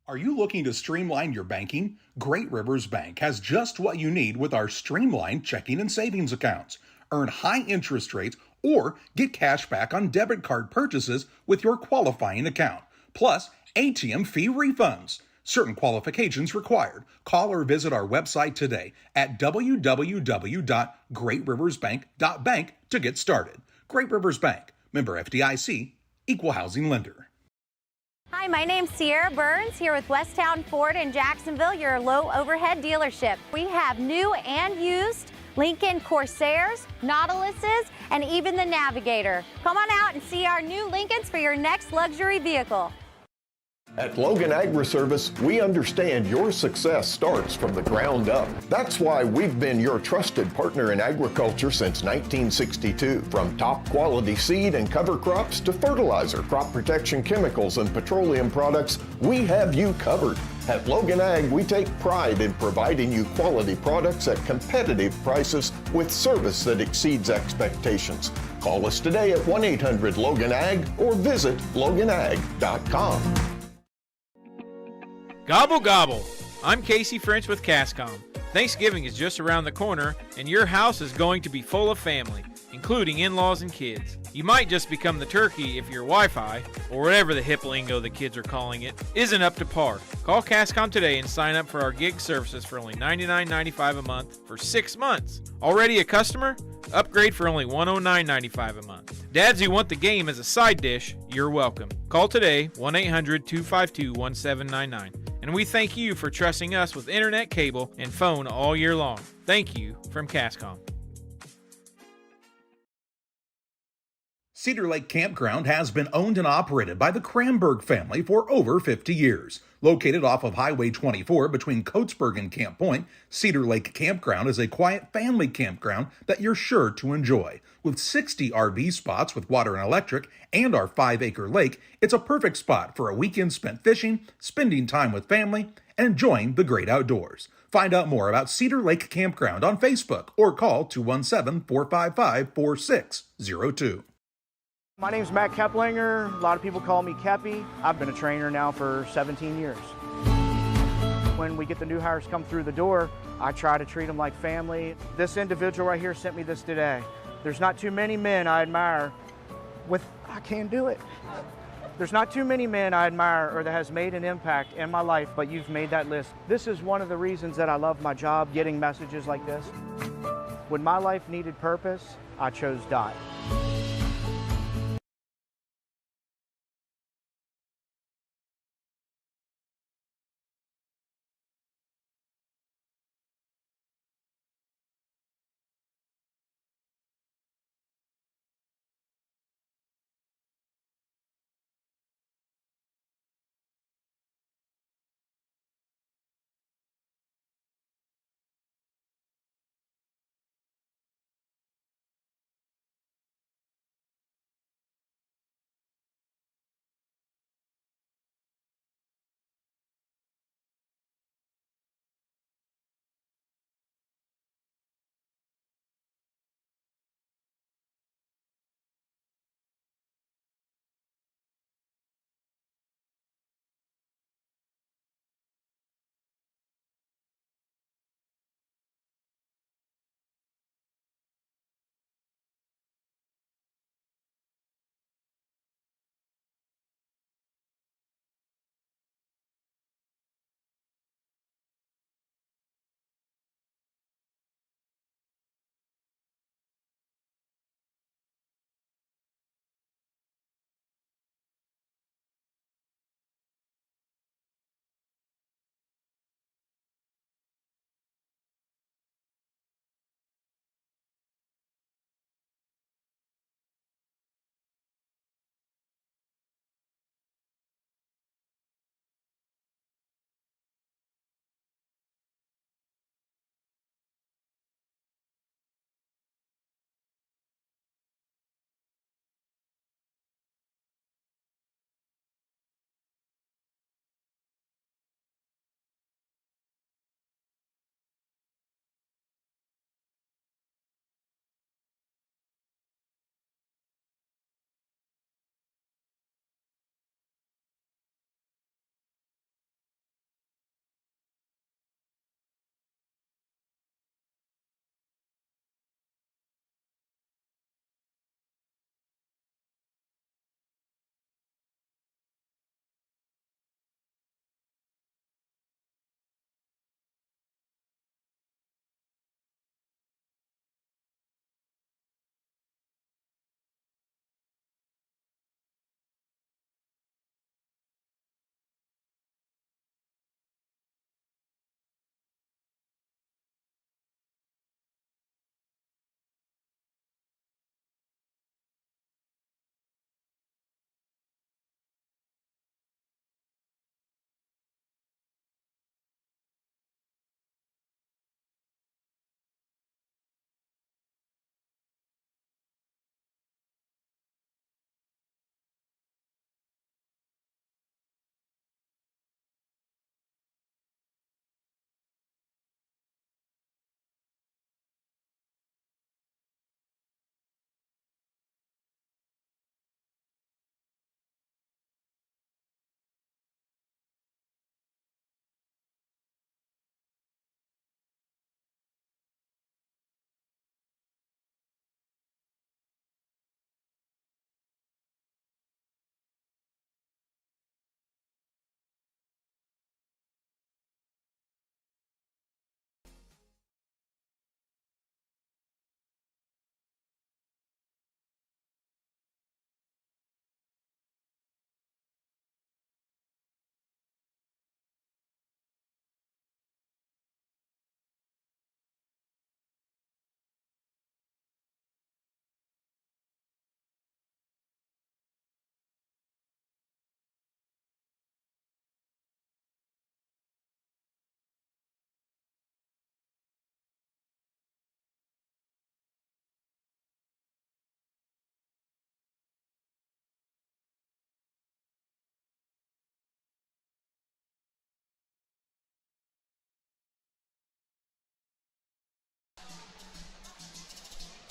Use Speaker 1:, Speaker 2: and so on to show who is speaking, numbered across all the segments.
Speaker 1: Are you looking to streamline your banking? Great Rivers Bank has just what you need with our streamlined checking and savings accounts. Earn high interest rates or get cash back on debit card purchases with your qualifying account. Plus, ATM fee refunds. Certain qualifications required. Call or visit our website today at www.greatriversbank.bank to get started. Great Rivers Bank, member FDIC, equal housing lender.
Speaker 2: Hi, my name's Sierra Burns here with Westtown Ford in Jacksonville, your low overhead dealership. We have new and used Lincoln Corsairs, Nautiluses, and even the Navigator. Come on out and see our new Lincolns for your next luxury vehicle.
Speaker 3: At Logan Agri-Service, we understand your success starts from the ground up. That's why we've been your trusted partner in agriculture since 1962. From top quality seed and cover crops to fertilizer, crop protection chemicals, and petroleum products, we have you covered. At Logan Ag, we take pride in providing you quality products at competitive prices with service that exceeds expectations. Call us today at 1-800-LOGAN-AG or visit loganag.com.
Speaker 4: Gobble gobble! I'm Casey French with Cascom. Thanksgiving is just around the corner, and your house is going to be full of family, including in-laws and kids. You might just become the turkey if your Wi-Fi, or whatever the hip lingo the kids are calling it, isn't up to par. Call Cascom today and sign up for our gig services for only $99.95 a month for 6 months. Already a customer? Upgrade for only $109.95 a month. Dads who want the game as a side dish, you're welcome. Call today, 1-800-252-1799. And we thank you for trusting us with internet, cable, and phone all year long. Thank you from Cascom.
Speaker 1: Cedar Lake Campground has been owned and operated by the Kramberg family for over 50 years. Located off of Highway 24 between Coatesburg and Camp Point, Cedar Lake Campground is a quiet family campground that you're sure to enjoy. With 60 RV spots with water and electric and our 5-acre lake, it's a perfect spot for a weekend spent fishing, spending time with family, and enjoying the great outdoors. Find out more about Cedar Lake Campground on Facebook or call 217-455-4602.
Speaker 5: My name's Matt Keplinger. A lot of people call me Keppy. I've been a trainer now for 17 years. When we get the new hires come through the door, I try to treat them like family. This individual right here sent me this today. There's not too many men I admire I can't do it. There's not too many men I admire or that has made an impact in my life, but you've made that list. This is one of the reasons that I love my job, getting messages like this. When my life needed purpose, I chose Dot.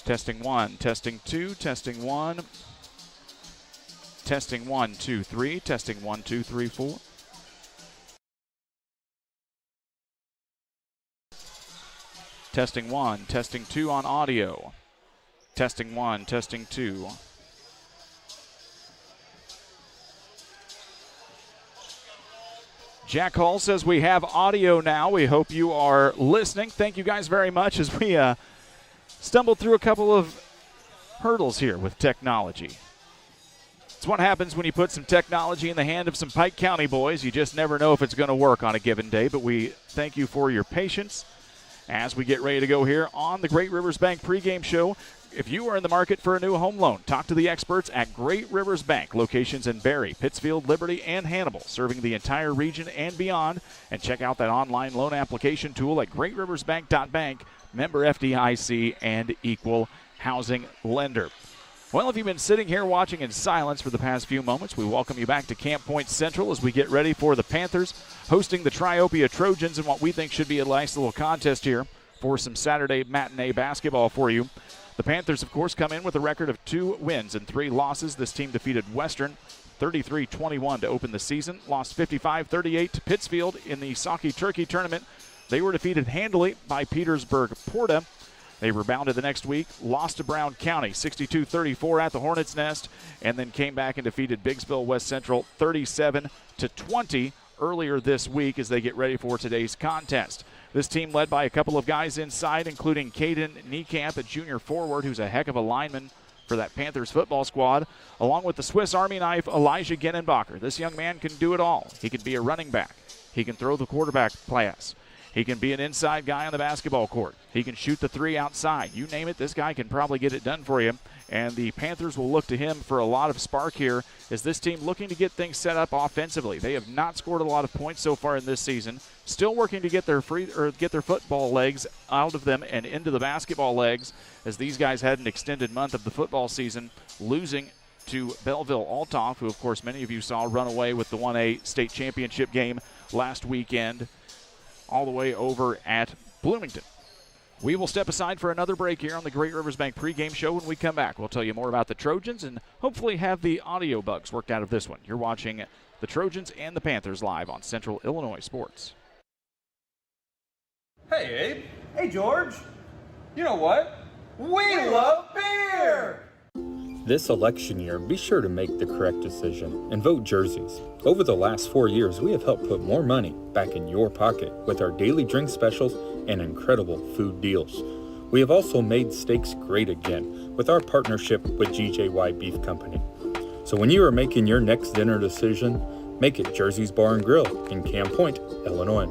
Speaker 6: Testing 1, testing 2, testing 1. Testing 1, 2, 3, testing 1, 2, 3, 4. Testing 1, testing 2 on audio. Testing 1, testing 2. Jack Hall says we have audio now. We hope you are listening. Thank you guys very much as we stumbled through a couple of hurdles here with technology. It's what happens when you put some technology in the hand of some Pike County boys. You just never know if it's going to work on a given day, but we thank you for your patience as we get ready to go here on the Great Rivers Bank pregame show. If you are in the market for a new home loan, talk to the experts at Great Rivers Bank. Locations in Barry, Pittsfield, Liberty, and Hannibal, serving the entire region and beyond. And check out that online loan application tool at greatriversbank.bank, member FDIC, and equal housing lender. Well, if you've been sitting here watching in silence for the past few moments, we welcome you back to Camp Point Central as we get ready for the Panthers hosting the Triopia Trojans in what we think should be a nice little contest here for some Saturday matinee basketball for you. The Panthers, of course, come in with a record of 2 wins and 3 losses. This team defeated Western 33-21 to open the season, lost 55-38 to Pittsfield in the Saki Turkey tournament. They were defeated handily by Petersburg Porta. They rebounded the next week, lost to Brown County 62-34 at the Hornets' Nest, and then came back and defeated Biggsville West Central 37-20 earlier this week as they get ready for today's contest. This team led by a couple of guys inside, including Caden Niekamp, a junior forward who's a heck of a lineman for that Panthers football squad, along with the Swiss Army knife Elijah Genenbacher. This young man can do it all. He can be a running back. He can throw the quarterback pass. He can be an inside guy on the basketball court. He can shoot the 3 outside. You name it, this guy can probably get it done for you. And the Panthers will look to him for a lot of spark here as this team looking to get things set up offensively. They have not scored a lot of points so far in this season. Still working to get their football legs out of them and into the basketball legs as these guys had an extended month of the football season, losing to Belleville Althoff, who of course many of you saw run away with the 1A state championship game last weekend, all the way over at Bloomington. We will step aside for another break here on the Great Rivers Bank pregame show. When we come back, we'll tell you more about the Trojans and hopefully have the audio bugs worked out of this one. You're watching the Trojans and the Panthers live on Central Illinois Sports.
Speaker 7: Hey, Abe. Hey, George. You know what? We love beer!
Speaker 8: This election year, be sure to make the correct decision and vote jerseys. Over the last 4 years, we have helped put more money back in your pocket with our daily drink specials and incredible food deals. We have also made steaks great again with our partnership with GJY Beef Company. So when you are making your next dinner decision, make it Jersey's Bar and Grill in Camp Point, Illinois.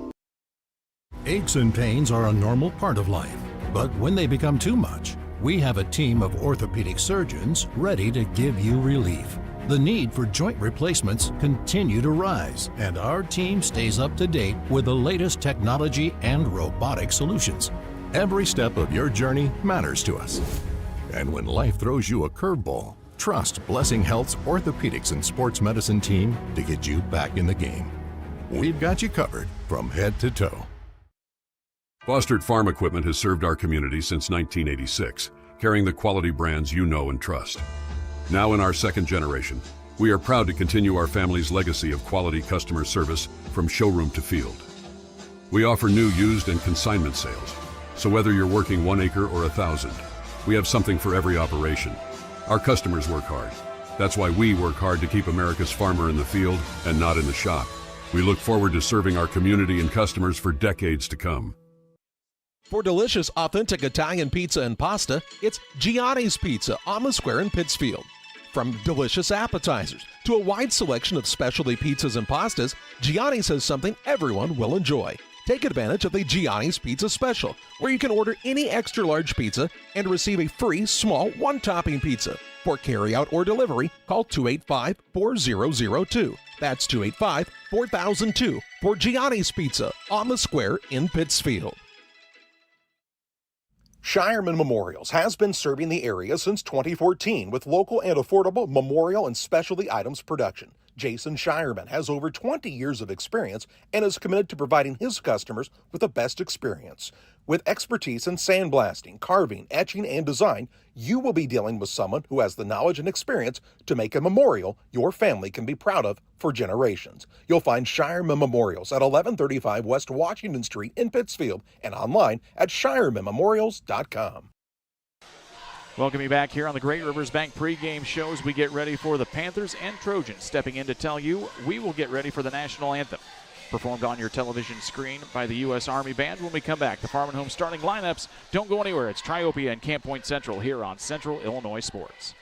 Speaker 9: Aches and pains are a normal part of life, but when they become too much, we have a team of orthopedic surgeons ready to give you relief. The need for joint replacements continue to rise, and our team stays up to date with the latest technology and robotic solutions. Every step of your journey matters to us. And when life throws you a curveball, trust Blessing Health's orthopedics and sports medicine team to get you back in the game. We've got you covered from head to toe.
Speaker 10: Fostered Farm Equipment has served our community since 1986, carrying the quality brands you know and trust. Now in our second generation, we are proud to continue our family's legacy of quality customer service from showroom to field. We offer new, used, and consignment sales, so whether you're working 1 acre or 1,000, we have something for every operation. Our customers work hard. That's why we work hard to keep America's farmer in the field and not in the shop. We look forward to serving our community and customers for decades to come.
Speaker 11: For delicious, authentic Italian pizza and pasta, it's Gianni's Pizza on the Square in Pittsfield. From delicious appetizers to a wide selection of specialty pizzas and pastas, Gianni's has something everyone will enjoy. Take advantage of the Gianni's Pizza Special, where you can order any extra large pizza and receive a free small one-topping pizza. For carryout or delivery, call 285-4002. That's 285-4002 for Gianni's Pizza on the Square in Pittsfield.
Speaker 1: Shireman Memorials has been serving the area since 2014 with local and affordable memorial and specialty items production. Jason Shireman has over 20 years of experience and is committed to providing his customers with the best experience. With expertise in sandblasting, carving, etching, and design, you will be dealing with someone who has the knowledge and experience to make a memorial your family can be proud of for generations. You'll find Shireman Memorials at 1135 West Washington Street in Pittsfield and online at shiremanmemorials.com.
Speaker 6: Welcome you back here on the Great Rivers Bank pregame show as we get ready for the Panthers and Trojans. Stepping in to tell you, we will get ready for the national anthem, performed on your television screen by the U.S. Army Band. When we come back, the Farm and Home starting lineups. Don't go anywhere. It's Triopia and Camp Point Central here on Central Illinois Sports.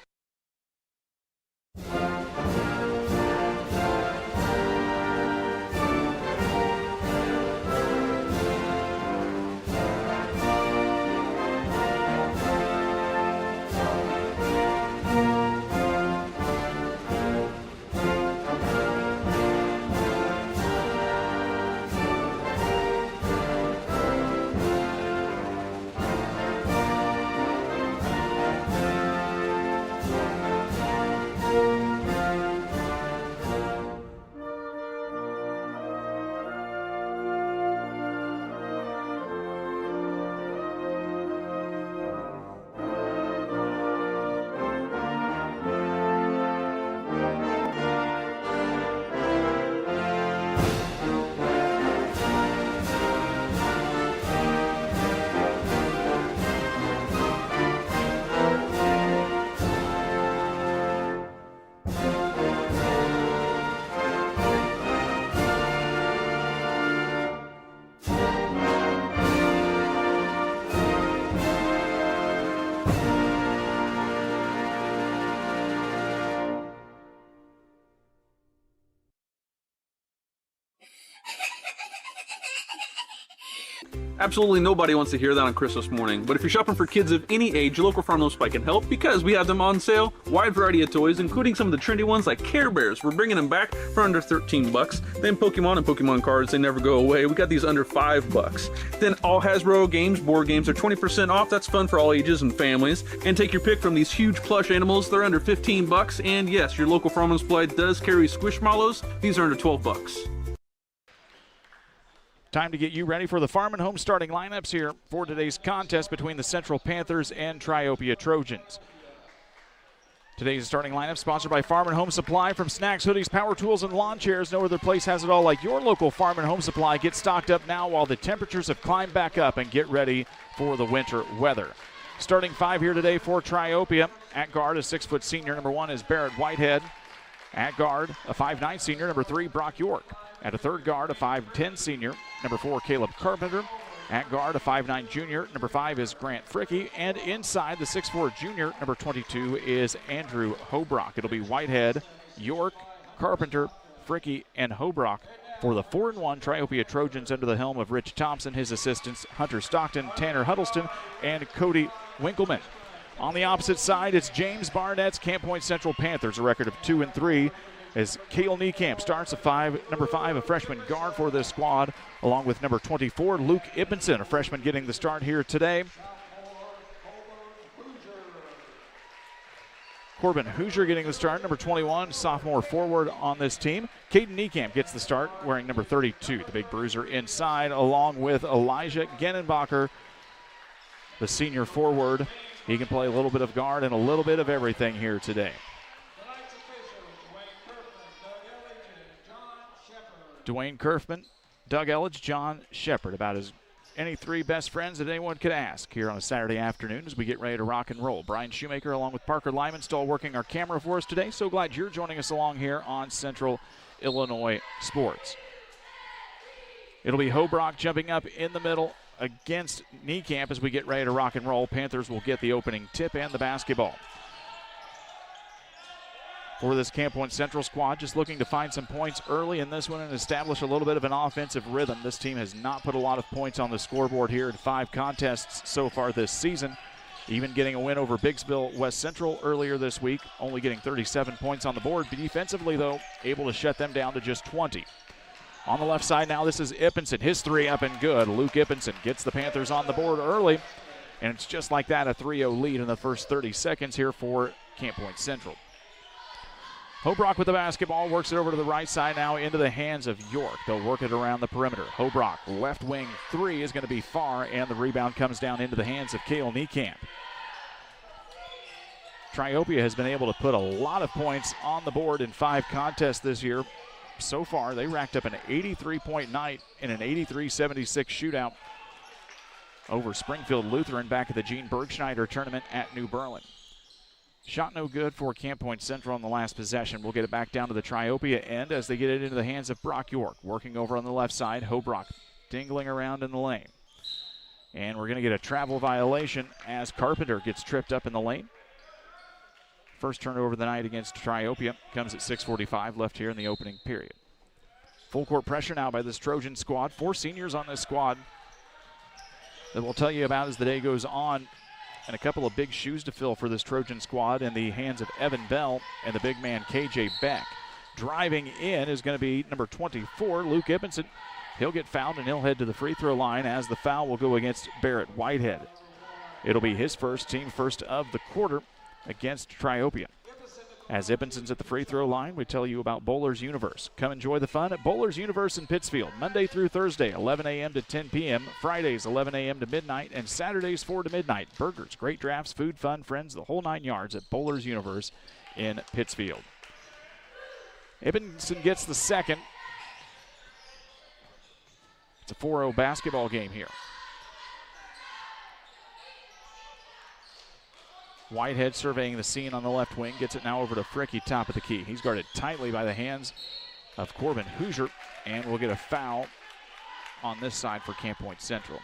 Speaker 12: Absolutely nobody wants to hear that on Christmas morning, but if you're shopping for kids of any age, your local Farm & Home Supply can help because we have them on sale. Wide variety of toys, including some of the trendy ones like Care Bears. We're bringing them back for under 13 bucks. Then Pokemon and Pokemon cards, they never go away. We got these under 5 bucks. Then all Hasbro games, board games are 20% off. That's fun for all ages and families. And take your pick from these huge plush animals. They're under 15 bucks. And yes, your local Farm & Home Supply does carry Squishmallows. These are under 12 bucks.
Speaker 6: Time to get you ready for the Farm and Home starting lineups here for today's contest between the Central Panthers and Triopia Trojans. Today's starting lineup sponsored by Farm and Home Supply. From snacks, hoodies, power tools, and lawn chairs, no other place has it all like your local Farm and Home Supply. Get stocked up now while the temperatures have climbed back up and get ready for the winter weather. Starting five here today for Triopia. At guard, a 6-foot senior, number 1 is Barrett Whitehead. At guard, a 5'9 senior, number 3, Brock York. At a third guard, a 5'10 senior, number 4, Caleb Carpenter. At guard, a 5'9 junior, number 5 is Grant Fricky. And inside, the 6'4 junior, number 22 is Andrew Hobrock. It'll be Whitehead, York, Carpenter, Fricky, and Hobrock for the 4-1 Triopia Trojans under the helm of Rich Thompson, his assistants Hunter Stockton, Tanner Huddleston, and Cody Winkleman. On the opposite side, it's James Barnett's Camp Point Central Panthers, a record of 2-3. As Cale Niekamp starts number 5, a freshman guard for this squad, along with number 24, Luke Ippenson, a freshman getting the start here today. Corbin Hoosier getting the start, number 21, sophomore forward on this team. Caden Niekamp gets the start, wearing number 32, the big bruiser inside, along with Elijah Genenbacher, the senior forward. He can play a little bit of guard and a little bit of everything here today. Dwayne Kerfman, Doug Elledge, John Shepard, about as any three best friends that anyone could ask here on a Saturday afternoon as we get ready to rock and roll. Brian Shoemaker along with Parker Lyman still working our camera for us today. So glad you're joining us along here on Central Illinois Sports. It'll be Hobrock jumping up in the middle against Niekamp as we get ready to rock and roll. Panthers will get the opening tip and the basketball. For this Camp Point Central squad, just looking to find some points early in this one and establish a little bit of an offensive rhythm. This team has not put a lot of points on the scoreboard here in 5 contests so far this season. Even getting a win over Biggsville West Central earlier this week, only getting 37 points on the board. Defensively, though, able to shut them down to just 20. On the left side now, this is Ippenson. His 3 up and good. Luke Ippenson gets the Panthers on the board early. And it's just like that, a 3-0 lead in the first 30 seconds here for Camp Point Central. Hobrock with the basketball, works it over to the right side now into the hands of York. They'll work it around the perimeter. Hobrock, left wing three is going to be far, and the rebound comes down into the hands of Cale Niekamp. Triopia has been able to put a lot of points on the board in 5 contests this year. So far, they racked up an 83-point night in an 83-76 shootout over Springfield Lutheran back at the Gene Bergschneider tournament at New Berlin. Shot no good for Camp Point Central on the last possession. We'll get it back down to the Triopia end as they get it into the hands of Brock York. Working over on the left side, Hobrock dingling around in the lane. And we're going to get a travel violation as Carpenter gets tripped up in the lane. First turnover of the night against Triopia comes at 6:45 left here in the opening period. Full court pressure now by this Trojan squad. 4 seniors on this squad that we'll tell you about as the day goes on. And a couple of big shoes to fill for this Trojan squad in the hands of Evan Bell and the big man KJ Beck. Driving in is going to be number 24, Luke Ibbenson. He'll get fouled and he'll head to the free throw line as the foul will go against Barrett Whitehead. It'll be his first, team first of the quarter against Triopia. As Ibbenson's at the free throw line, we tell you about Bowlers Universe. Come enjoy the fun at Bowlers Universe in Pittsfield, Monday through Thursday, 11 a.m. to 10 p.m., Fridays, 11 a.m. to midnight, and Saturdays, 4 to midnight. Burgers, great drafts, food, fun, friends, the whole 9 yards at Bowlers Universe in Pittsfield. Ibbenson gets the second. It's a 4-0 basketball game here. Whitehead surveying the scene on the left wing, gets it now over to Fricky, top of the key. He's guarded tightly by the hands of Corbin Hoosier, and we'll get a foul on this side for Camp Point Central.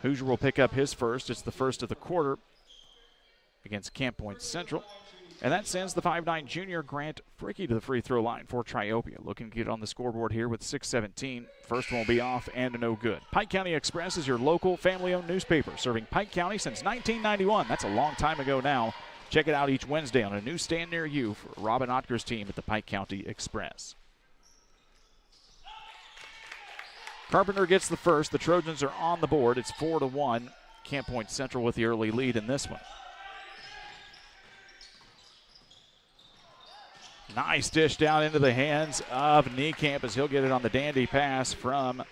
Speaker 6: Hoosier will pick up his first. It's the first of the quarter against Camp Point Central. And that sends the 5'9 junior Grant Fricky to the free throw line for Triopia. Looking to get on the scoreboard here with 6:17. First one will be off and no good. Pike County Express is your local family-owned newspaper, serving Pike County since 1991. That's a long time ago now. Check it out each Wednesday on a newsstand near you for Robin Otker's team at the Pike County Express. Carpenter gets the first. The Trojans are on the board. It's 4-1. Camp Point Central with the early lead in this one. Nice dish down into the hands of Niekamp as he'll get it on the dandy pass from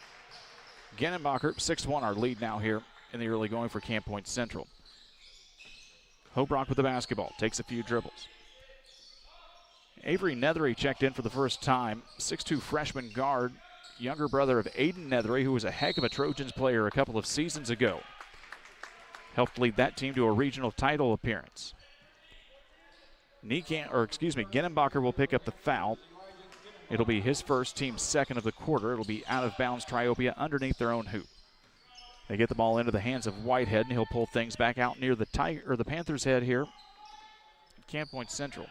Speaker 6: Genenbacher. 6-1 our lead now here in the early going for Camp Point Central. Hobrock with the basketball, takes a few dribbles. Avery Nethery checked in for the first time. 6'2 freshman guard, younger brother of Aiden Nethery, who was a heck of a Trojans player a couple of seasons ago. Helped lead that team to a regional title appearance. Genenbacher will pick up the foul. It'll be his first, team second of the quarter. It'll be out of bounds Triopia underneath their own hoop. They get the ball into the hands of Whitehead, and he'll pull things back out near the Panthers' head here at Camp Point Central.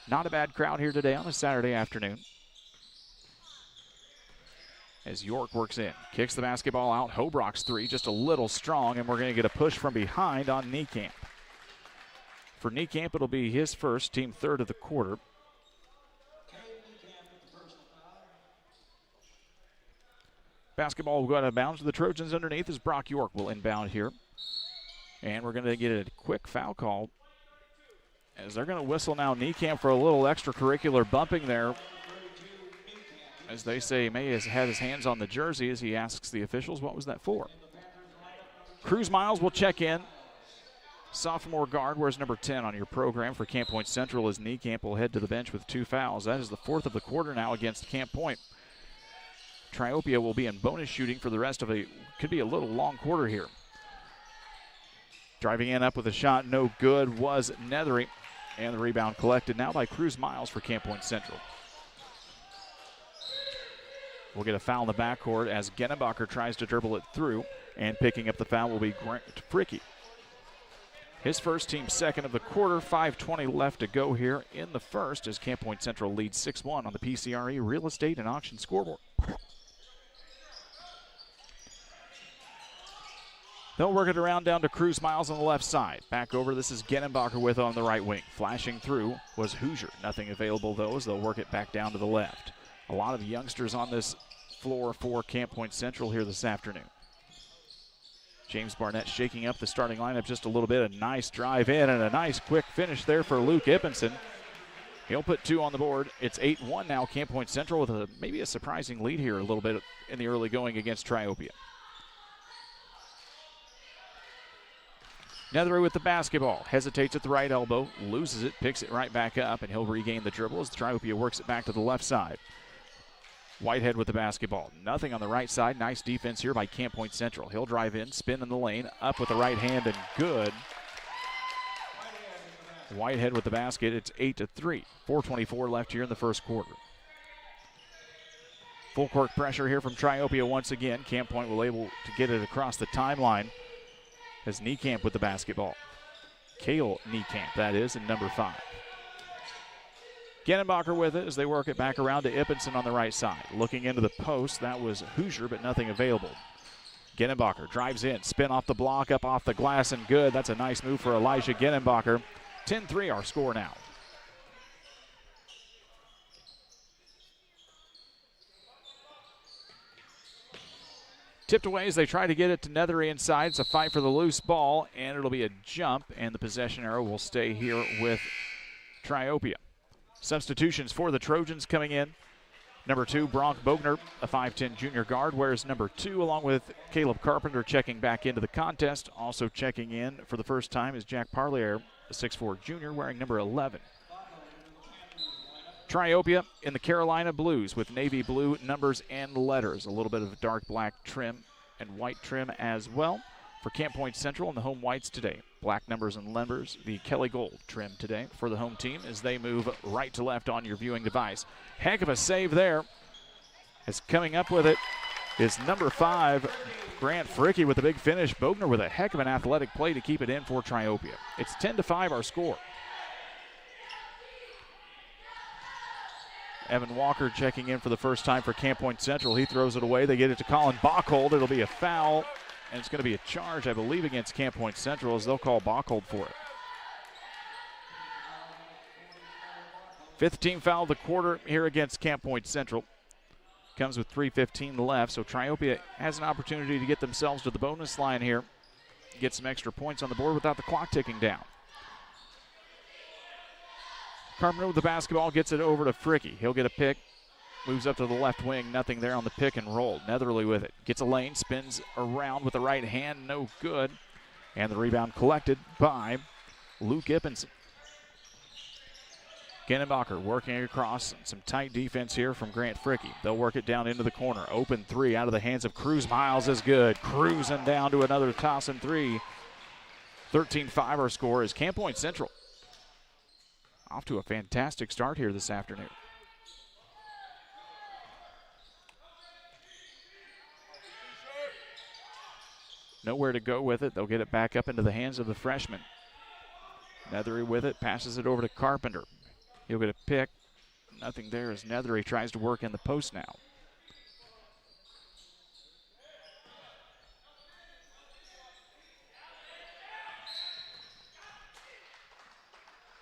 Speaker 6: Not a bad crowd here today on a Saturday afternoon. As York works in, kicks the basketball out. Hobrock's three just a little strong, and we're going to get a push from behind on Niekamp. For Niekamp, it'll be his first, team third of the quarter. Basketball will go out of bounds. The Trojans underneath as Brock York will inbound here. And we're going to get a quick foul call as they're going to whistle now Niekamp for a little extracurricular bumping there. As they say, May has had his hands on the jersey as he asks the officials, what was that for? Cruz Miles will check in. Sophomore guard, where's number 10 on your program for Camp Point Central as Niekamp will head to the bench with 2 fouls. That is the 4th of the quarter now against Camp Point. Triopia will be in bonus shooting for the rest of could be a little long quarter here. Driving in up with a shot, no good, was Nethery. And the rebound collected now by Cruz Miles for Camp Point Central. We'll get a foul in the backcourt as Genenbacher tries to dribble it through. And picking up the foul will be Grant Fricky. His first, team second of the quarter. 5:20 left to go here in the first as Camp Point Central leads 6-1 on the PCRE Real Estate and Auction scoreboard. They'll work it around down to Cruz Miles on the left side. Back over, this is Genenbacher with on the right wing. Flashing through was Hoosier. Nothing available though as they'll work it back down to the left. A lot of youngsters on this floor for Camp Point Central here this afternoon. James Barnett shaking up the starting lineup just a little bit. A nice drive in and a nice quick finish there for Luke Ippenson. He'll put 2 on the board. It's 8-1 now. Camp Point Central with maybe a surprising lead here a little bit in the early going against Triopia. Nethery with the basketball. Hesitates at the right elbow. Loses it. Picks it right back up. And he'll regain the dribble as Triopia works it back to the left side. Whitehead with the basketball. Nothing on the right side. Nice defense here by Camp Point Central. He'll drive in, spin in the lane, up with the right hand, and good. Whitehead with the basket. It's 8-3. 4:24 left here in the first quarter. Full court pressure here from Triopia once again. Camp Point will able to get it across the timeline as Niekamp with the basketball. Cale Niekamp, that is, in number 5. Genenbacher with it as they work it back around to Ippenson on the right side. Looking into the post, that was Hoosier, but nothing available. Genenbacher drives in, spin off the block, up off the glass, and good. That's a nice move for Elijah Genenbacher. 10-3 our score now. Tipped away as they try to get it to Nethery inside. It's a fight for the loose ball, and it'll be a jump, and the possession arrow will stay here with Triopia. Substitutions for the Trojans coming in. Number 2, Bronk Bogner, a 5'10 junior guard, wears number 2 along with Caleb Carpenter checking back into the contest. Also checking in for the first time is Jack Parlier, a 6'4 junior, wearing number 11. Triopia in the Carolina Blues with navy blue numbers and letters. A little bit of dark black trim and white trim as well. For Camp Point Central and the home whites today. Black numbers and numbers, the Kelly Gold trim today for the home team as they move right to left on your viewing device. Heck of a save there. As coming up with it is number 5, Grant Fricky with a big finish. Bogner with a heck of an athletic play to keep it in for Triopia. It's 10-5 our score. Evan Walker checking in for the first time for Camp Point Central. He throws it away. They get it to Colin Bachhold. It'll be a foul. And it's going to be a charge, I believe, against Camp Point Central as they'll call Bachhold for it. 5th team foul of the quarter here against Camp Point Central. Comes with 3:15 left, so Triopia has an opportunity to get themselves to the bonus line here. Get some extra points on the board without the clock ticking down. Carpenter with the basketball gets it over to Fricky. He'll get a pick. Moves up to the left wing, nothing there on the pick and roll. Netherly with it. Gets a lane, spins around with the right hand, no good. And the rebound collected by Luke Ippenson. Genenbacher working across. Some tight defense here from Grant Fricky. They'll work it down into the corner. Open 3 out of the hands of Cruz Miles is good. Cruising down to another toss and 3. 13-5 our score is Camp Point Central. Off to a fantastic start here this afternoon. Nowhere to go with it. They'll get it back up into the hands of the freshman. Nethery with it, passes it over to Carpenter. He'll get a pick. Nothing there as Nethery tries to work in the post now.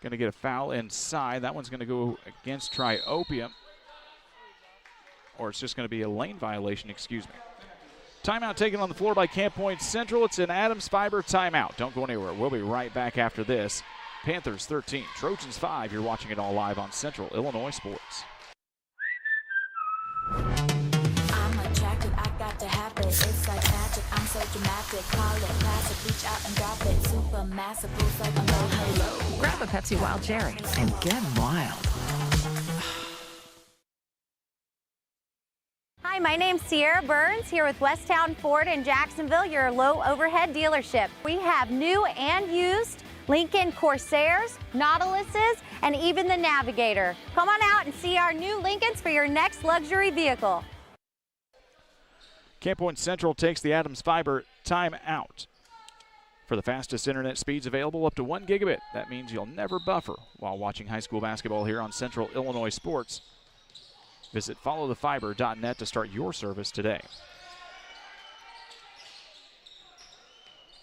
Speaker 6: Going to get a foul inside. That one's going to go against Triopia. Or it's just going to be a lane violation, excuse me. Timeout taken on the floor by Camp Point Central. It's an Adams Fiber timeout. Don't go anywhere. We'll be right back after this. Panthers 13, Trojans 5. You're watching it all live on Central Illinois Sports.
Speaker 13: I'm attracted, I got to have it. It's like magic, I'm so dramatic. Call it classic, reach out and drop it. Super massive, boost like a hello.
Speaker 14: Grab a Pepsi Wild Cherry and get wild.
Speaker 2: Hi, my name's Sierra Burns here with Westtown Ford in Jacksonville, your low overhead dealership. We have new and used Lincoln Corsairs, Nautiluses, and even the Navigator. Come on out and see our new Lincolns for your next luxury vehicle.
Speaker 6: Camp Point Central takes the Adams Fiber timeout. For the fastest internet speeds available up to 1 gigabit. That means you'll never buffer while watching high school basketball here on Central Illinois Sports. Visit followthefiber.net to start your service today.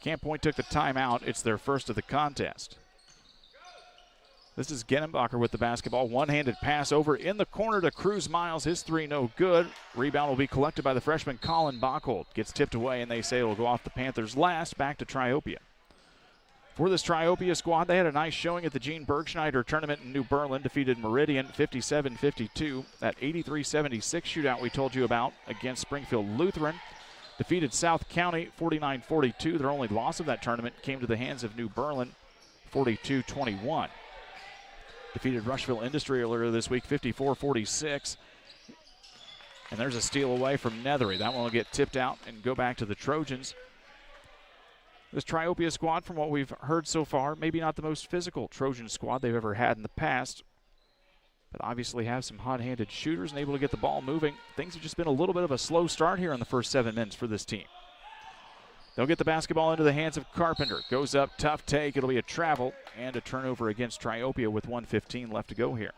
Speaker 6: Camp Point took the timeout. It's their first of the contest. This is Genenbacher with the basketball. One-handed pass over in the corner to Cruz Miles. His three no good. Rebound will be collected by the freshman Colin Bockold. Gets tipped away, and they say it will go off the Panthers last. Back to Triopia. For this Triopia squad, they had a nice showing at the Gene Bergschneider tournament in New Berlin. Defeated Meridian 57-52. That 83-76 shootout we told you about against Springfield Lutheran. Defeated South County 49-42. Their only loss of that tournament came to the hands of New Berlin 42-21. Defeated Rushville Industry earlier this week, 54-46. And there's a steal away from Nethery. That one will get tipped out and go back to the Trojans. This Triopia squad, from what we've heard so far, maybe not the most physical Trojan squad they've ever had in the past, but obviously have some hot-handed shooters and able to get the ball moving. Things have just been a little bit of a slow start here in the first 7 minutes for this team. They'll get the basketball into the hands of Carpenter. Goes up, tough take. It'll be a travel and a turnover against Triopia with 1:15 left to go here.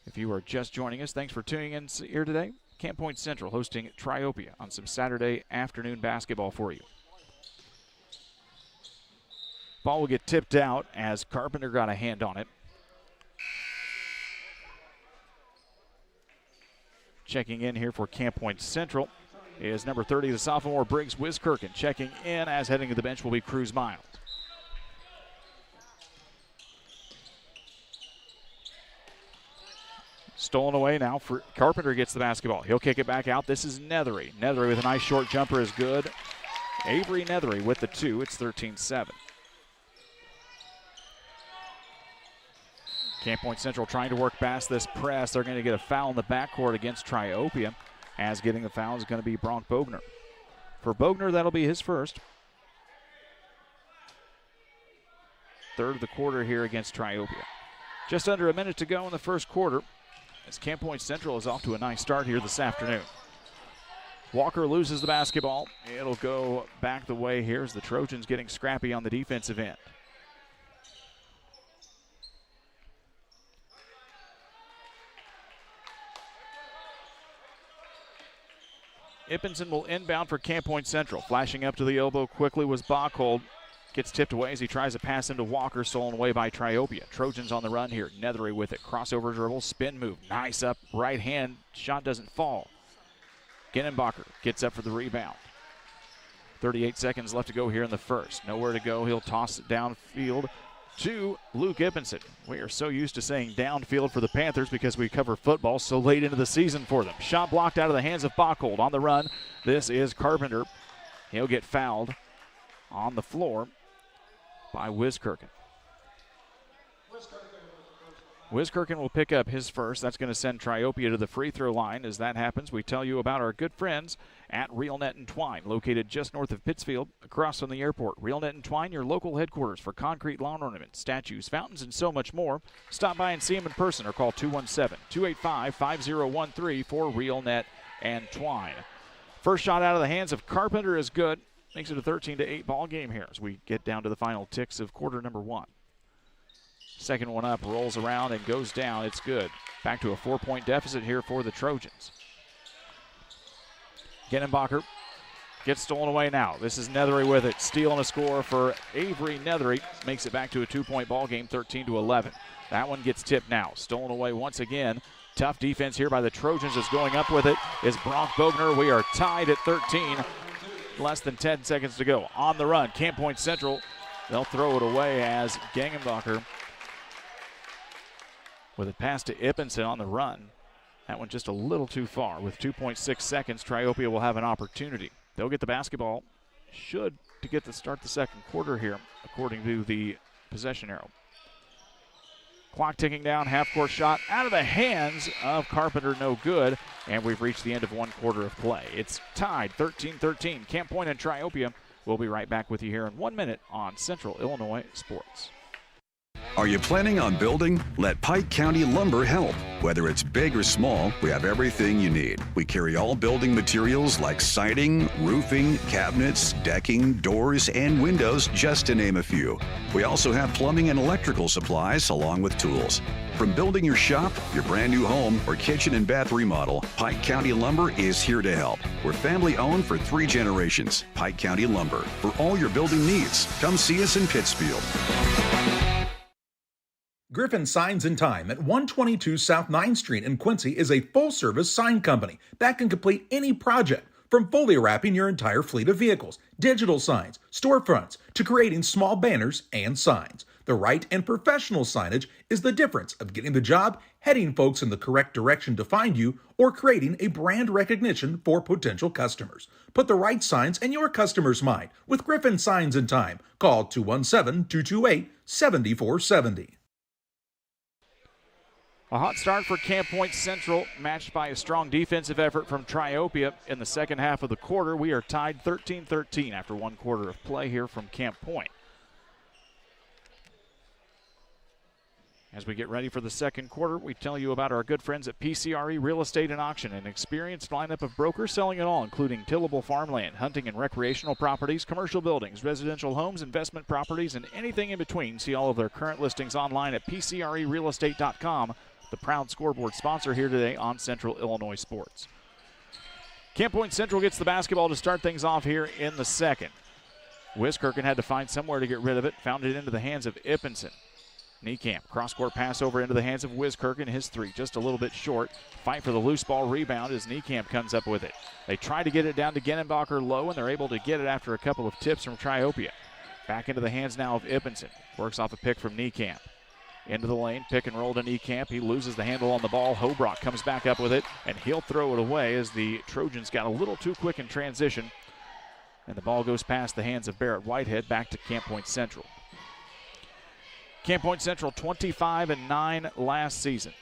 Speaker 6: If you are just joining us, thanks for tuning in here today. Camp Point Central hosting Triopia on some Saturday afternoon basketball for you. Ball will get tipped out as Carpenter got a hand on it. Checking in here for Camp Point Central is number 30, the sophomore Briggs Wiskirchen. Checking in as heading to the bench will be Cruz Miles. Stolen away now for Carpenter. Gets the basketball. He'll kick it back out. This is Nethery. Nethery with a nice short jumper is good. Avery Nethery with the 2. It's 13-7. Camp Point Central trying to work past this press. They're going to get a foul in the backcourt against Triopia, as getting the foul is going to be Bronk Bogner. For Bogner, that'll be his first. Third of the quarter here against Triopia. Just under a minute to go in the first quarter, as Camp Point Central is off to a nice start here this afternoon. Walker loses the basketball. It'll go back the way here as the Trojans getting scrappy on the defensive end. Ippenson will inbound for Camp Point Central. Flashing up to the elbow quickly was Bockold. Gets tipped away as he tries to pass into Walker, stolen away by Triopia. Trojans on the run here. Nethery with it. Crossover dribble, spin move. Nice up, right hand. Shot doesn't fall. Genenbacher gets up for the rebound. 38 seconds left to go here in the first. Nowhere to go. He'll toss it downfield to Luke Ippenson. We are so used to saying downfield for the Panthers because we cover football so late into the season for them. Shot blocked out of the hands of Bockold. On the run, this is Carpenter. He'll get fouled on the floor by Wiskirchen. Wiskirchen will pick up his first. That's going to send Triopia to the free throw line. As that happens, we tell you about our good friends at Real Net and Twine, located just north of Pittsfield, across from the airport. Real Net and Twine, your local headquarters for concrete lawn ornaments, statues, fountains, and so much more. Stop by and see them in person or call 217-285-5013 for Real Net and Twine. First shot out of the hands of Carpenter is good. Makes it a 13-8 ball game here as we get down to the final ticks of quarter number 1. Second one up, rolls around and goes down. It's good. Back to a 4-point deficit here for the Trojans. Genenbacher gets stolen away now. This is Nethery with it. Steal and a score for Avery Nethery. Makes it back to a 2-point ball game, 13-11. That one gets tipped now. Stolen away once again. Tough defense here by the Trojans. Is going up with it is Bronk Bogner. We are tied at 13. Less than 10 seconds to go. On the run, Camp Point Central. They'll throw it away as Genenbacher with a pass to Ippenson on the run. That one just a little too far. With 2.6 seconds, Triopia will have an opportunity. They'll get the basketball. Should to get to start the second quarter here, according to the possession arrow. Clock ticking down, half-court shot out of the hands of Carpenter, no good, and we've reached the end of one quarter of play. It's tied 13-13. Camp Point and Triopia. We'll be right back with you here in 1 minute on Central Illinois Sports.
Speaker 15: Are you planning on building? Let Pike County Lumber help. Whether it's big or small, we have everything you need. We carry all building materials like siding, roofing, cabinets, decking, doors, and windows, just to name a few. We also have plumbing and electrical supplies along with tools. From building your shop, your brand new home, or kitchen and bath remodel, Pike County Lumber is here to help. We're family owned for 3 generations. Pike County Lumber. For all your building needs, come see us in Pittsfield.
Speaker 1: Griffin Signs and Time at 122 South 9th Street in Quincy is a full-service sign company that can complete any project, from fully wrapping your entire fleet of vehicles, digital signs, storefronts, to creating small banners and signs. The right and professional signage is the difference of getting the job, heading folks in the correct direction to find you, or creating a brand recognition for potential customers. Put the right signs in your customer's mind with Griffin Signs and Time. Call 217-228-7470.
Speaker 6: A hot start for Camp Point Central, matched by a strong defensive effort from Triopia in the second half of the quarter. We are tied 13-13 after 1 quarter of play here from Camp Point. As we get ready for the second quarter, we tell you about our good friends at PCRE Real Estate and Auction, an experienced lineup of brokers selling it all, including tillable farmland, hunting and recreational properties, commercial buildings, residential homes, investment properties, and anything in between. See all of their current listings online at PCRErealestate.com, the proud scoreboard sponsor here today on Central Illinois Sports. Camp Point Central gets the basketball to start things off here in the second. Wiskirchen had to find somewhere to get rid of it, found it into the hands of Ippenson. Niekamp, cross-court pass over into the hands of Wiskirchen. His 3 just a little bit short. Fight for the loose ball rebound as Niekamp comes up with it. They try to get it down to Genenbacher low, and they're able to get it after a couple of tips from Triopia. Back into the hands now of Ippenson. Works off a pick from Niekamp. Into the lane, pick and roll to Niekamp. He loses the handle on the ball. Hobrock comes back up with it, and he'll throw it away as the Trojans got a little too quick in transition. And the ball goes past the hands of Barrett Whitehead back to Camp Point Central. Camp Point Central 25-9 last season.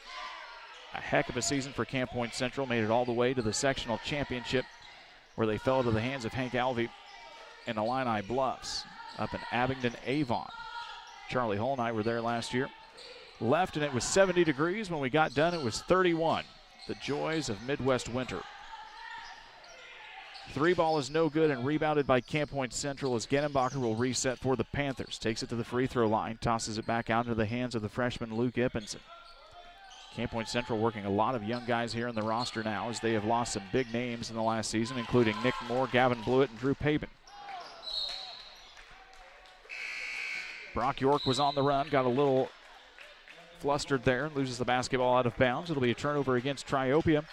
Speaker 6: A heck of a season for Camp Point Central. Made it all the way to the sectional championship where they fell to the hands of Hank Alvey and Illini Bluffs up in Abingdon, Avon. Charlie Hull and I were there last year. Left and it was 70 degrees. When we got done it was 31. The joys of Midwest winter. 3 ball is no good and rebounded by Camp Point Central as Genenbacher will reset for the Panthers. Takes it to the free throw line, tosses it back out into the hands of the freshman Luke Ippenson. Camp Point Central working a lot of young guys here in the roster now as they have lost some big names in the last season, including Nick Moore, Gavin Blewett, and Drew Pabin. Brock York was on the run, got a little flustered there and loses the basketball out of bounds. It'll be a turnover against Triopia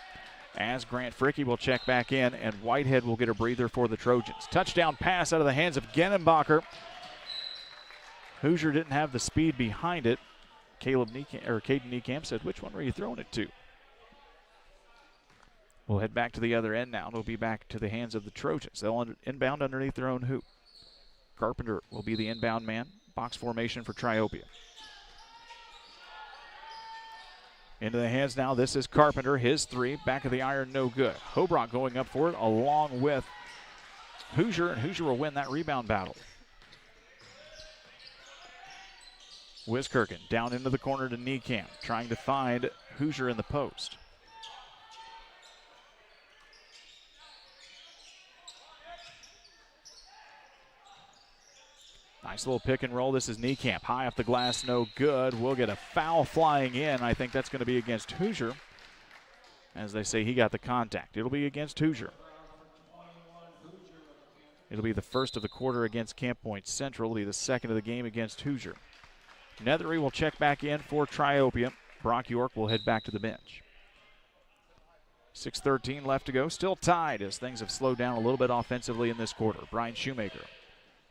Speaker 6: as Grant Fricke will check back in, and Whitehead will get a breather for the Trojans. Touchdown pass out of the hands of Genenbacher. Hoosier didn't have the speed behind it. Caden Niekamp said, "Which one were you throwing it to?" We'll head back to the other end now. It'll be back to the hands of the Trojans. They'll inbound underneath their own hoop. Carpenter will be the inbound man. Box formation for Triopia. Into the hands now. This is Carpenter. His 3. Back of the iron, no good. Hobrock going up for it along with Hoosier, and Hoosier will win that rebound battle. Wiskirchen down into the corner to Niekamp, trying to find Hoosier in the post. Nice little pick and roll. This is Niekamp. High off the glass, no good. We'll get a foul flying in. I think that's going to be against Hoosier. As they say, he got the contact. It'll be against Hoosier. It'll be the first of the quarter against Camp Point Central. It'll be the second of the game against Hoosier. Nethery will check back in for Triopia. Brock York will head back to the bench. 6:13 left to go. Still tied as things have slowed down a little bit offensively in this quarter. Brian Shoemaker,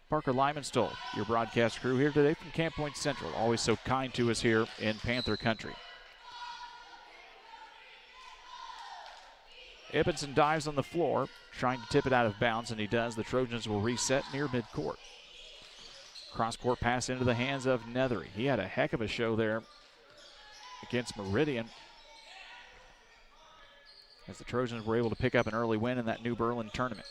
Speaker 6: Parker Lymanstole, your broadcast crew here today from Camp Point Central. Always so kind to us here in Panther Country. Ippenson dives on the floor, trying to tip it out of bounds, and he does. The Trojans will reset near midcourt. Cross-court pass into the hands of Nethery. He had a heck of a show there against Meridian, as the Trojans were able to pick up an early win in that New Berlin tournament.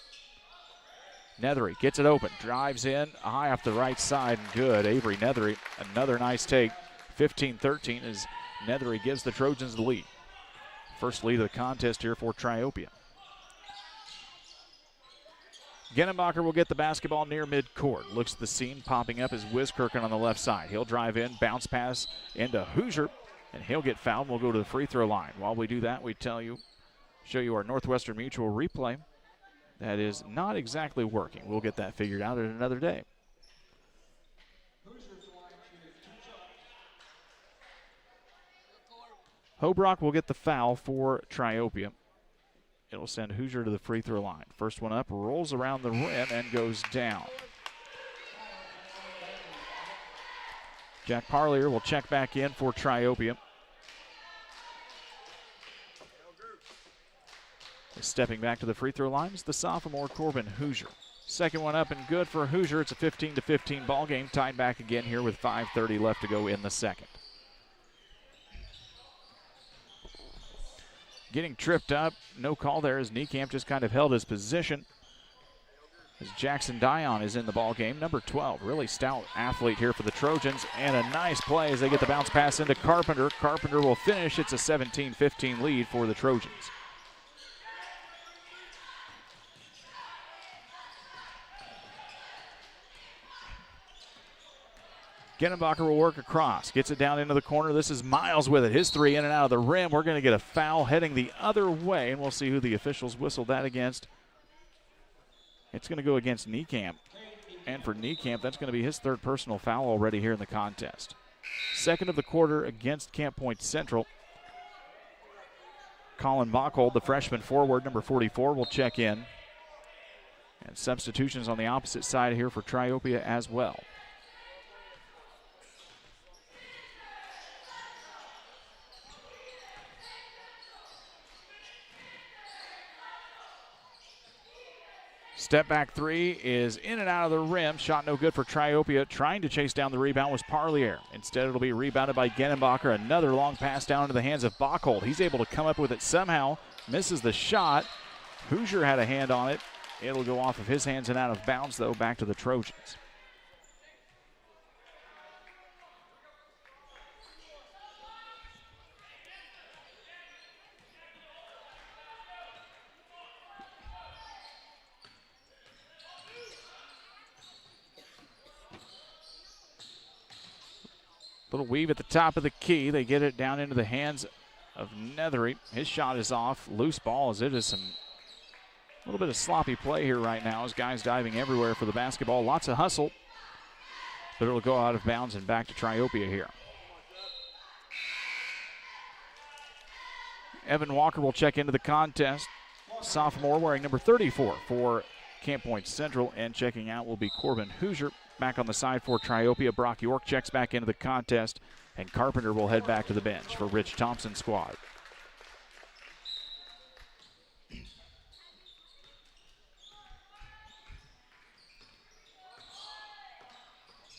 Speaker 6: Nethery gets it open, drives in, high off the right side, and good. Avery Nethery, another nice take 15-13 as Nethery gives the Trojans the lead. First lead of the contest here for Triopia. Genenbacher will get the basketball near midcourt. Looks at the scene, popping up is Wiskirchen on the left side. He'll drive in, bounce pass into Hoosier, and he'll get fouled. We'll go to the free throw line. While we do that, we show you our Northwestern Mutual replay. That is not exactly working. We'll get that figured out at another day. Hobrock will get the foul for Triopia. It'll send Hoosier to the free throw line. First one up, rolls around the rim and goes down. Jack Parlier will check back in for Triopia. Stepping back to the free throw line is the sophomore Corbin Hoosier. Second one up and good for Hoosier. It's a 15-15 ball game, tied back again here with 5:30 left to go in the second. Getting tripped up, no call there as Niekamp just kind of held his position. As Jackson Dion is in the ball game, number 12, really stout athlete here for the Trojans, and a nice play as they get the bounce pass into Carpenter. Carpenter will finish. It's a 17-15 lead for the Trojans. Genenbacher will work across, gets it down into the corner. This is Miles with it. His three in and out of the rim. We're going to get a foul heading the other way, and we'll see who the officials whistled that against. It's going to go against Niekamp. And for Niekamp, that's going to be his third personal foul already here in the contest. Second of the quarter against Camp Point Central. Colin Bachhold, the freshman forward, number 44, will check in. And substitutions on the opposite side here for Triopia as well. Step back three is in and out of the rim. Shot no good for Triopia. Trying to chase down the rebound was Parlier. Instead, it'll be rebounded by Genenbacher. Another long pass down into the hands of Bachhold. He's able to come up with it somehow. Misses the shot. Hoosier had a hand on it. It'll go off of his hands and out of bounds, though, back to the Trojans. Little weave at the top of the key. They get it down into the hands of Nethery. His shot is off. Loose ball as it is a little bit of sloppy play here right now as guys diving everywhere for the basketball. Lots of hustle, but it'll go out of bounds and back to Triopia here. Evan Walker will check into the contest. Sophomore wearing number 34 for Camp Point Central, and checking out will be Corbin Hoosier. Back on the side for Triopia, Brock York checks back into the contest, and Carpenter will head back to the bench for Rich Thompson's squad.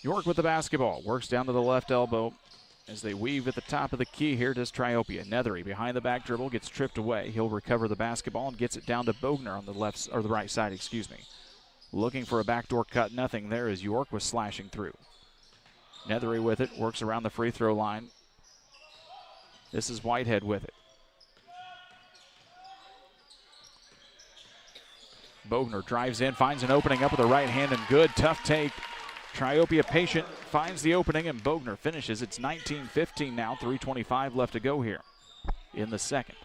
Speaker 6: York with the basketball, works down to the left elbow as they weave at the top of the key here. Does Triopia. Nethery behind the back dribble, gets tripped away. He'll recover the basketball and gets it down to Bogner on the left, or the right side, excuse me. Looking for a backdoor cut, nothing there as York was slashing through. Nethery with it, works around the free throw line. This is Whitehead with it. Bogner drives in, finds an opening up with the right hand, and good, tough take. Triopia patient, finds the opening, and Bogner finishes. It's 19-15 now, 3:25 left to go here in the second.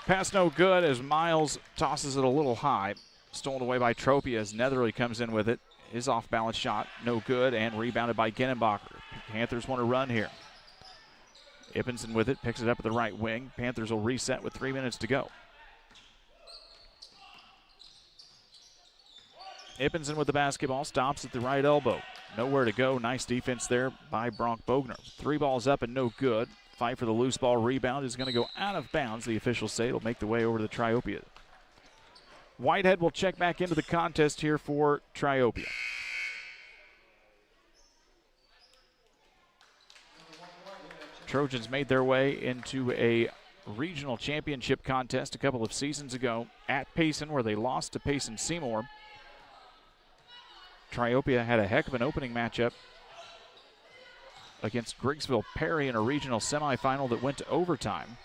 Speaker 6: Pass no good as Miles tosses it a little high. Stolen away by Triopia as Nethery comes in with it. His off-balance shot, no good, and rebounded by Genenbacher. Panthers want to run here. Ippenson with it, picks it up at the right wing. Panthers will reset with 3 minutes to go. Ippenson with the basketball, stops at the right elbow. Nowhere to go. Nice defense there by Bronk Bogner. 3 balls up and no good. Fight for the loose ball rebound is going to go out of bounds. The officials say it'll make the way over to the Triopia. Whitehead will check back into the contest here for Triopia. Trojans made their way into a regional championship contest a couple of seasons ago at Payson, where they lost to Payson Seymour. Triopia had a heck of an opening matchup against Griggsville Perry in a regional semifinal that went to overtime.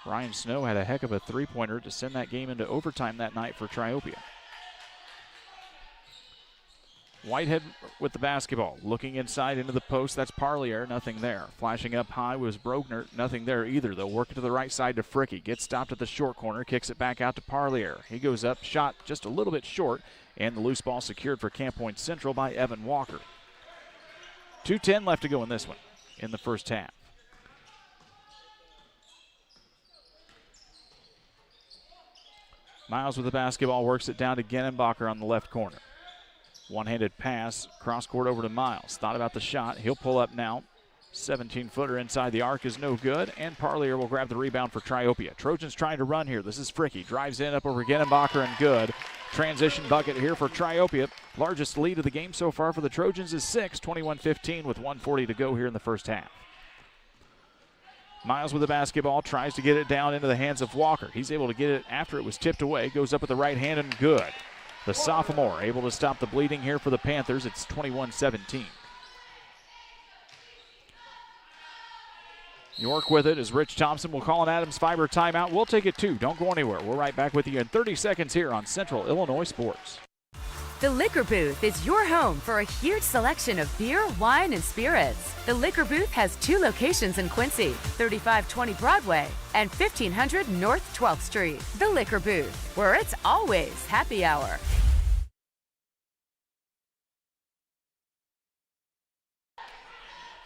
Speaker 6: Ryan Snow had a heck of a three-pointer to send that game into overtime that night for Triopia. Whitehead with the basketball, looking inside into the post. That's Parlier, nothing there. Flashing up high was Brogner, nothing there either. They'll work it to the right side to Fricky. Gets stopped at the short corner, kicks it back out to Parlier. He goes up, shot just a little bit short, and the loose ball secured for Camp Point Central by Evan Walker. 2:10 left to go in this one in the first half. Miles with the basketball, works it down to Genenbacher on the left corner. One-handed pass, cross-court over to Miles. Thought about the shot. He'll pull up now. 17-footer inside the arc is no good, and Parlier will grab the rebound for Triopia. Trojans trying to run here. This is Fricky. Drives in up over Genenbacher and good. Transition bucket here for Triopia. Largest lead of the game so far for the Trojans is 6, 21-15 with 1:40 to go here in the first half. Miles with the basketball, tries to get it down into the hands of Walker. He's able to get it after it was tipped away. Goes up with the right hand and good. The sophomore able to stop the bleeding here for the Panthers. It's 21-17. York with it as Rich Thompson will call an Adams Fiber timeout. We'll take it too. Don't go anywhere. We're right back with you in 30 seconds here on Central Illinois Sports.
Speaker 16: The Liquor Booth is your home for a huge selection of beer, wine, and spirits. The Liquor Booth has 2 locations in Quincy, 3520 Broadway and 1500 North 12th Street. The Liquor Booth, where it's always happy hour.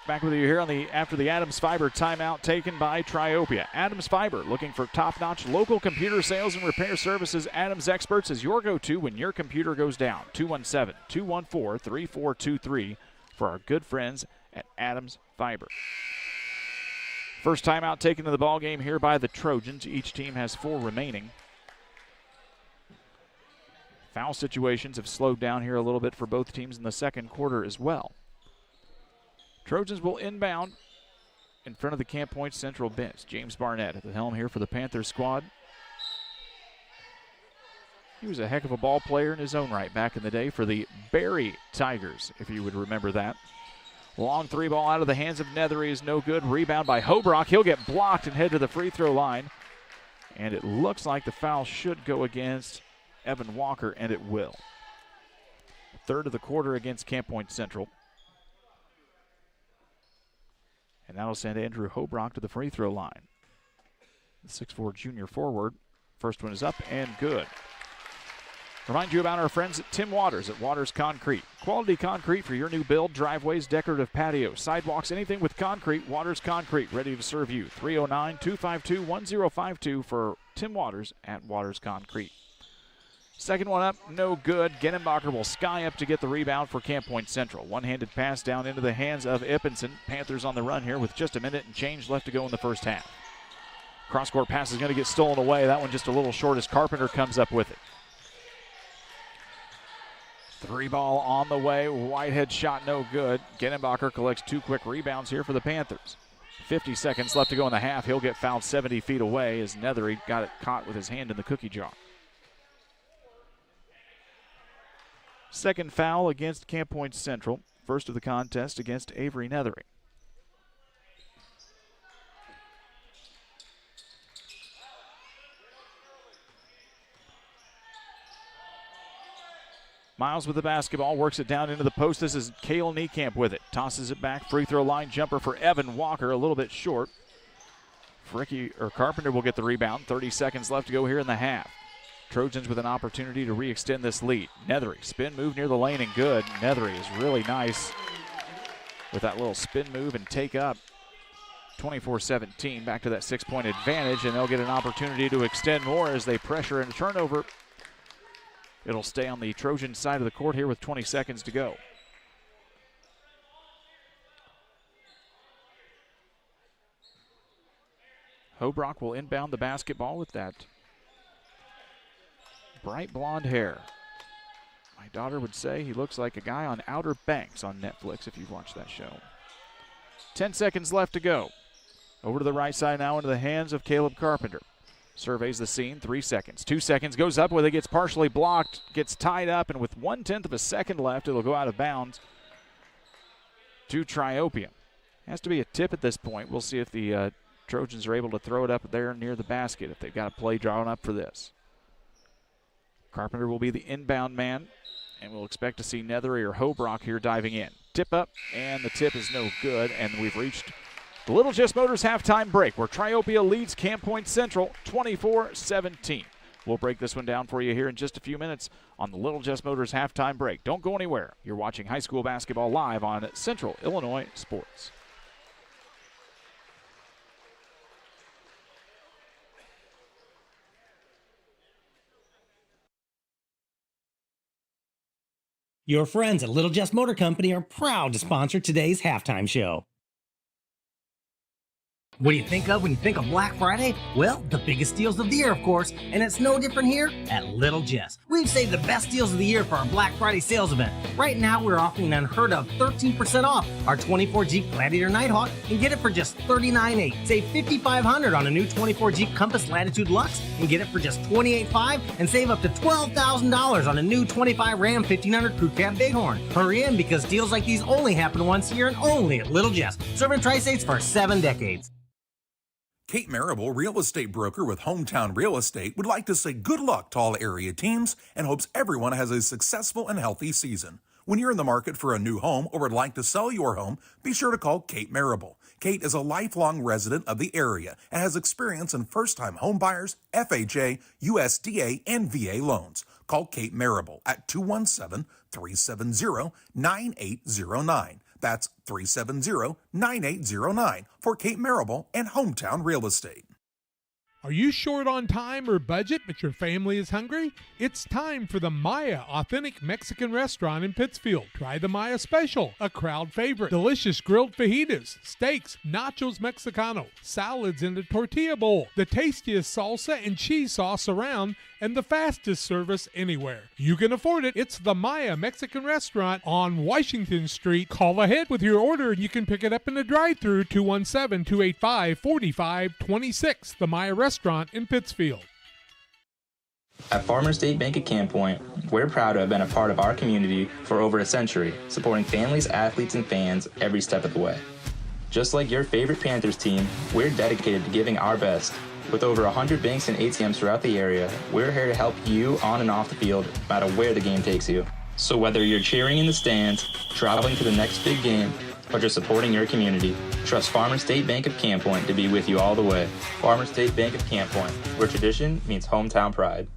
Speaker 6: Back with you here after the Adams Fiber timeout taken by Triopia. Adams Fiber, looking for top-notch local computer sales and repair services. Adams Experts is your go-to when your computer goes down. 217-214-3423 for our good friends at Adams Fiber. First timeout taken to the ball game here by the Trojans. Each team has 4 remaining. Foul situations have slowed down here a little bit for both teams in the second quarter as well. Trojans will inbound in front of the Camp Point Central bench. James Barnett at the helm here for the Panthers squad. He was a heck of a ball player in his own right back in the day for the Barry Tigers, if you would remember that. Long 3 ball out of the hands of Nethery is no good. Rebound by Hobrock. He'll get blocked and head to the free throw line. And it looks like the foul should go against Evan Walker, and it will. Third of the quarter against Camp Point Central. And that'll send Andrew Hobrock to the free throw line. The 6'4 junior forward. First one is up and good. Remind you about our friends at Tim Waters at Waters Concrete. Quality concrete for your new build, driveways, decorative patios, sidewalks, anything with concrete. Waters Concrete, ready to serve you. 309-252-1052 for Tim Waters at Waters Concrete. Second one up, no good. Genenbacher will sky up to get the rebound for Camp Point Central. One-handed pass down into the hands of Ippenson. Panthers on the run here with just a minute and change left to go in the first half. Cross-court pass is going to get stolen away. That one just a little short as Carpenter comes up with it. 3 ball on the way. Whitehead shot no good. Genenbacher collects 2 quick rebounds here for the Panthers. 50 seconds left to go in the half. He'll get fouled 70 feet away as Nethery got it caught with his hand in the cookie jar. Second foul against Camp Point Central. First of the contest against Avery Nethery. Miles with the basketball, works it down into the post. This is Cale Niekamp with it. Tosses it back, free throw line jumper for Evan Walker, a little bit short. Carpenter will get the rebound. 30 seconds left to go here in the half. Trojans with an opportunity to re-extend this lead. Nethery, spin move near the lane and good. Nethery is really nice with that little spin move and take up. 24-17, back to that 6-point advantage, and they'll get an opportunity to extend more as they pressure and turnover. It'll stay on the Trojan side of the court here with 20 seconds to go. Hobrock will inbound the basketball with that bright blonde hair. My daughter would say he looks like a guy on Outer Banks on Netflix if you've watched that show. 10 seconds left to go. Over to the right side now into the hands of Caleb Carpenter. Surveys the scene, 3 seconds. 2 seconds, goes up with it, gets partially blocked, gets tied up, and with 1/10 of a second left, it'll go out of bounds to Triopia. Has to be a tip at this point. We'll see if the Trojans are able to throw it up there near the basket, if they've got a play drawn up for this. Carpenter will be the inbound man, and we'll expect to see Nethery or Hobrock here diving in. Tip up, and the tip is no good, and we've reached the Little Jess Motors halftime break, where Triopia leads Camp Point Central 24-17. We'll break this one down for you here in just a few minutes on the Little Jess Motors halftime break. Don't go anywhere. You're watching high school basketball live on Central Illinois Sports.
Speaker 17: Your friends at Little Jess Motor Company are proud to sponsor today's halftime show. What do you think of when you think of Black Friday? Well, the biggest deals of the year, of course, and it's no different here at Little Jess. We've saved the best deals of the year for our Black Friday sales event. Right now, we're offering an unheard of 13% off our 24 Jeep Gladiator Nighthawk and get it for just $39,800. Save $5,500 on a new 24 Jeep Compass Latitude Lux and get it for just $28,500, and save up to $12,000 on a new 25 Ram 1500 Crew Cab Bighorn. Hurry in, because deals like these only happen once a year and only at Little Jess, serving Tri-States for 7 decades.
Speaker 1: Kate Marable, real estate broker with Hometown Real Estate, would like to say good luck to all area teams and hopes everyone has a successful and healthy season. When you're in the market for a new home or would like to sell your home, be sure to call Kate Marable. Kate is a lifelong resident of the area and has experience in first-time home buyers, FHA, USDA, and VA loans. Call Kate Marable at 217-370-9809. That's 370-9809 for Kate Marable and Hometown Real Estate.
Speaker 18: Are you short on time or budget, but your family is hungry? It's time for the Maya Authentic Mexican Restaurant in Pittsfield. Try the Maya Special, a crowd favorite. Delicious grilled fajitas, steaks, nachos Mexicano, salads in a tortilla bowl, the tastiest salsa and cheese sauce around, and the fastest service anywhere. You can afford it. It's the Maya Mexican Restaurant on Washington Street. Call ahead with your order and you can pick it up in the drive-thru, 217-285-4526. The Maya Restaurant in Pittsfield.
Speaker 19: At Farmers State Bank at Camp Point, we're proud to have been a part of our community for over a century, supporting families, athletes, and fans every step of the way. Just like your favorite Panthers team, we're dedicated to giving our best. With over 100 banks and ATMs throughout the area, we're here to help you on and off the field, no matter where the game takes you. So whether you're cheering in the stands, traveling to the next big game, or just supporting your community, trust Farmers State Bank of Camp Point to be with you all the way. Farmers State Bank of Camp Point, where tradition meets hometown pride.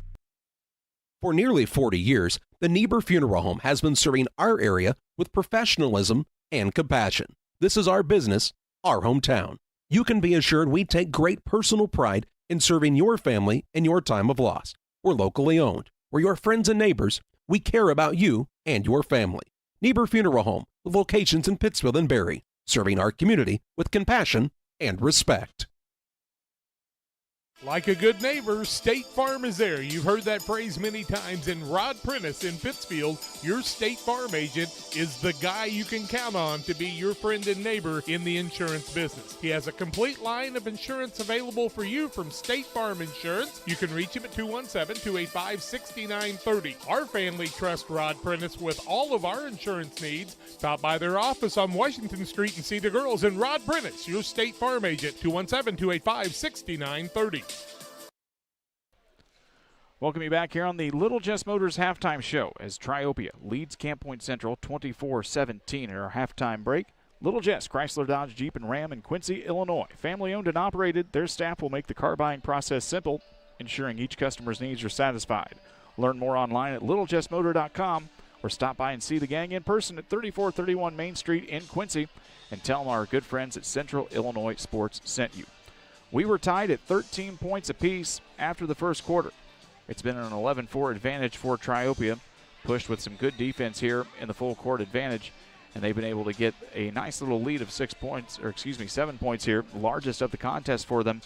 Speaker 11: For nearly 40 years, the Niebuhr Funeral Home has been serving our area with professionalism and compassion. This is our business, our hometown. You can be assured we take great personal pride in serving your family in your time of loss. We're locally owned. We're your friends and neighbors. We care about you and your family. Niebuhr Funeral Home, with locations in Pittsfield and Barry, serving our community with compassion and respect.
Speaker 18: Like a good neighbor, State Farm is there. You've heard that phrase many times. And Rod Prentice in Pittsfield, your State Farm agent, is the guy you can count on to be your friend and neighbor in the insurance business. He has a complete line of insurance available for you from State Farm Insurance. You can reach him at 217-285-6930. Our family trusts Rod Prentice with all of our insurance needs. Stop by their office on Washington Street and see the girls. And Rod Prentice, your State Farm agent, 217-285-6930.
Speaker 6: Welcome you back here on the Little Jess Motors halftime show as Triopia leads Camp Point Central 24-17 in our halftime break. Little Jess, Chrysler, Dodge, Jeep, and Ram in Quincy, Illinois. Family owned and operated, their staff will make the car buying process simple, ensuring each customer's needs are satisfied. Learn more online at littlejessmotor.com or stop by and see the gang in person at 3431 Main Street in Quincy and tell them our good friends at Central Illinois Sports sent you. We were tied at 13 points apiece after the first quarter. It's been an 11-4 advantage for Triopia, pushed with some good defense here in the full court advantage, and they've been able to get a nice little lead of 7 points here, largest of the contest for them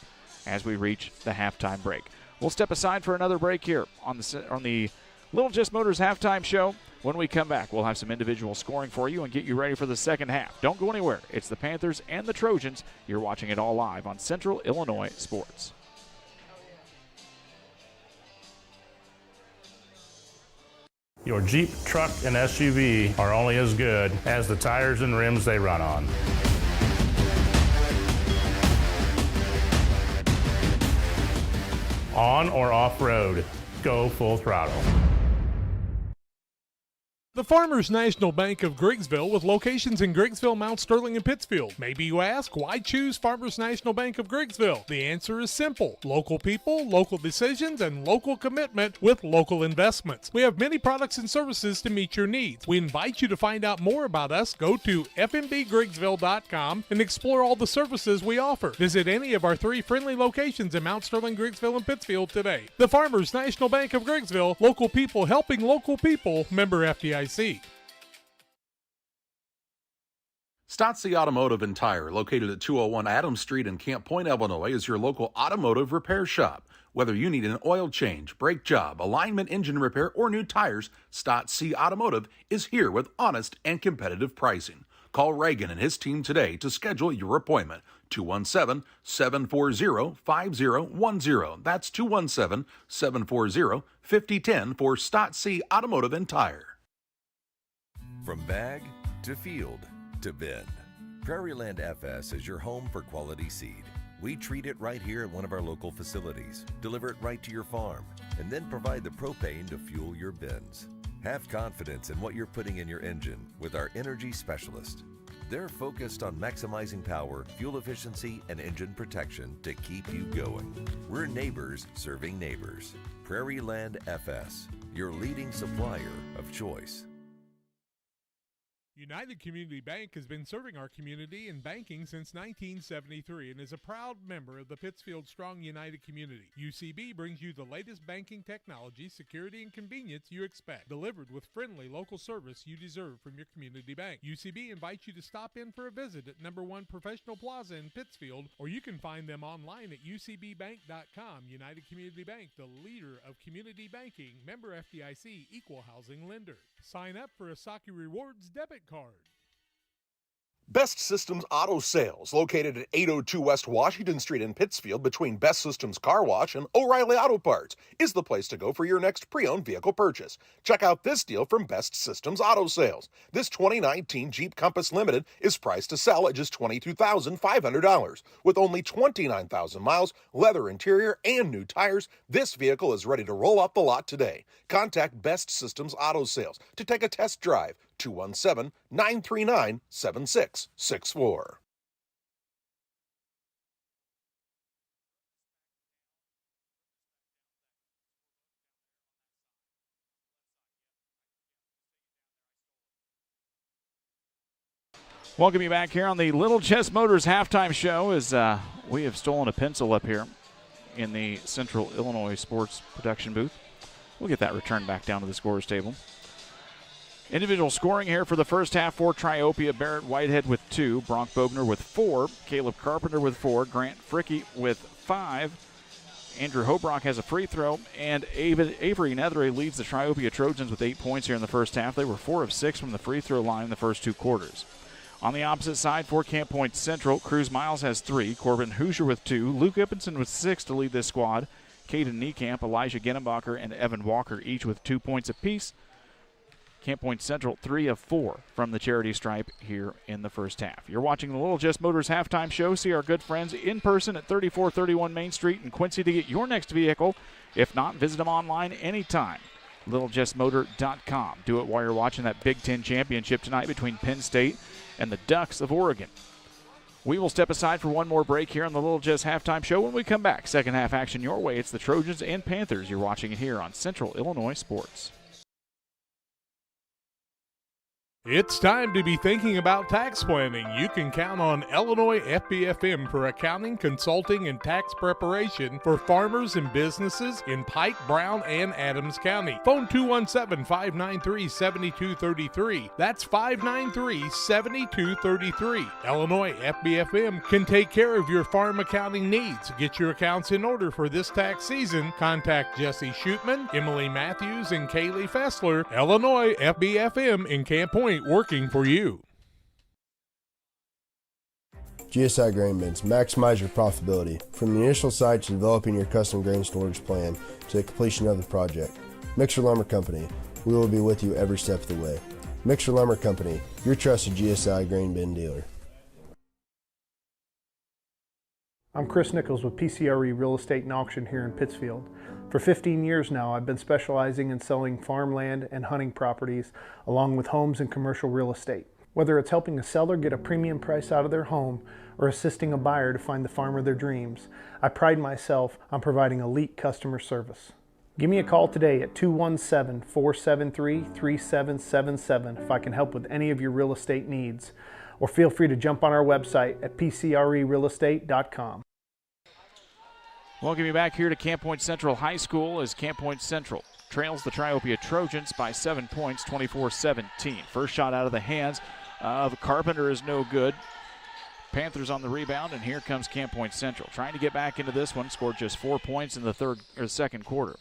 Speaker 6: as we reach the halftime break. We'll step aside for another break here on the Little Jess Motors halftime show. When we come back, we'll have some individual scoring for you and get you ready for the second half. Don't go anywhere. It's the Panthers and the Trojans. You're watching it all live on Central Illinois Sports.
Speaker 20: Your Jeep, truck, and SUV are only as good as the tires and rims they run on. On or off-road, go full throttle.
Speaker 18: The Farmers National Bank of Griggsville with locations in Griggsville, Mount Sterling, and Pittsfield. Maybe you ask, why choose Farmers National Bank of Griggsville? The answer is simple. Local people, local decisions, and local commitment with local investments. We have many products and services to meet your needs. We invite you to find out more about us. Go to fmbgriggsville.com and explore all the services we offer. Visit any of our 3 friendly locations in Mount Sterling, Griggsville, and Pittsfield today. The Farmers National Bank of Griggsville, local people helping local people, member FDIC.
Speaker 1: Stotzi Automotive and Tire, located at 201 Adams Street in Camp Point, Illinois, is your local automotive repair shop. Whether you need an oil change, brake job, alignment, engine repair, or new tires, Stotzi Automotive is here with honest and competitive pricing. Call Reagan and his team today to schedule your appointment. 217-740-5010. That's 217-740-5010 for Stotzi Automotive and Tire.
Speaker 21: From bag to field to bin, Prairieland FS is your home for quality seed. We treat it right here at one of our local facilities, deliver it right to your farm, and then provide the propane to fuel your bins. Have confidence in what you're putting in your engine with our energy specialist. They're focused on maximizing power, fuel efficiency, and engine protection to keep you going. We're neighbors serving neighbors. Prairieland FS, your leading supplier of choice.
Speaker 18: United Community Bank has been serving our community in banking since 1973 and is a proud member of the Pittsfield Strong United community. UCB brings you the latest banking technology, security, and convenience you expect, delivered with friendly local service you deserve from your community bank. UCB invites you to stop in for a visit at No. 1 Professional Plaza in Pittsfield, or you can find them online at ucbbank.com. United Community Bank, the leader of community banking, member FDIC, equal housing lender. Sign up for a Saki Rewards debit card.
Speaker 1: Best Systems Auto Sales, located at 802 West Washington Street in Pittsfield between Best Systems Car Wash and O'Reilly Auto Parts, is the place to go for your next pre-owned vehicle purchase. Check out this deal from Best Systems Auto Sales. This 2019 Jeep Compass Limited is priced to sell at just $22,500. With only 29,000 miles, leather interior, and new tires, this vehicle is ready to roll off the lot today. Contact Best Systems Auto Sales to take a test drive. 217-939-7664.
Speaker 6: Welcome you back here on the Little Chess Motors halftime show as we have stolen a pencil up here in the Central Illinois Sports Production booth. We'll get that returned back down to the scorer's table. Individual scoring here for the first half for Triopia. Barrett Whitehead with 2, Bronk Bogner with 4, Caleb Carpenter with 4, Grant Fricky with 5, Andrew Hobrock has a free throw, and Avery Netheray leads the Triopia Trojans with 8 points here in the first half. They were 4 of 6 from the free throw line in the first 2 quarters. On the opposite side for Camp Point Central, Cruz Miles has 3, Corbin Hoosier with 2, Luke Ippenson with 6 to lead this squad, Caden Niekamp, Elijah Genenbacher, and Evan Walker each with 2 points apiece. Camp Point Central 3 of 4 from the charity stripe here in the first half. You're watching the Little Jess Motors halftime show. See our good friends in person at 3431 Main Street in Quincy to get your next vehicle. If not, visit them online anytime. LittleJessMotor.com. Do it while you're watching that Big Ten championship tonight between Penn State and the Ducks of Oregon. We will step aside for one more break here on the Little Jess halftime show. When we come back, second half action your way. It's the Trojans and Panthers. You're watching it here on Central Illinois Sports.
Speaker 18: It's time to be thinking about tax planning. You can count on Illinois FBFM for accounting, consulting, and tax preparation for farmers and businesses in Pike, Brown, and Adams County. Phone 217-593-7233. That's 593-7233. Illinois FBFM can take care of your farm accounting needs. Get your accounts in order for this tax season. Contact Jesse Shootman, Emily Matthews, and Kaylee Fessler. Illinois FBFM in Camp Point, working for you.
Speaker 22: GSI Grain Bins. Maximize your profitability. From the initial site to developing your custom grain storage plan to the completion of the project. Mixer Lumber Company. We will be with you every step of the way. Mixer Lumber Company, your trusted GSI grain bin dealer.
Speaker 3: I'm Chris Nichols with PCRE Real Estate and Auction here in Pittsfield. For 15 years now, I've been specializing in selling farmland and hunting properties, along with homes and commercial real estate. Whether it's helping a seller get a premium price out of their home or assisting a buyer to find the farm of their dreams, I pride myself on providing elite customer service. Give me a call today at 217-473-3777 if I can help with any of your real estate needs, or feel free to jump on our website at pcrerealestate.com.
Speaker 6: Welcome you back here to Camp Point Central High School as Camp Point Central trails the Triopia Trojans by 7 points, 24-17. First shot out of the hands of Carpenter is no good. Panthers on the rebound, and here comes Camp Point Central. Trying to get back into this one, scored just 4 points in the second quarter.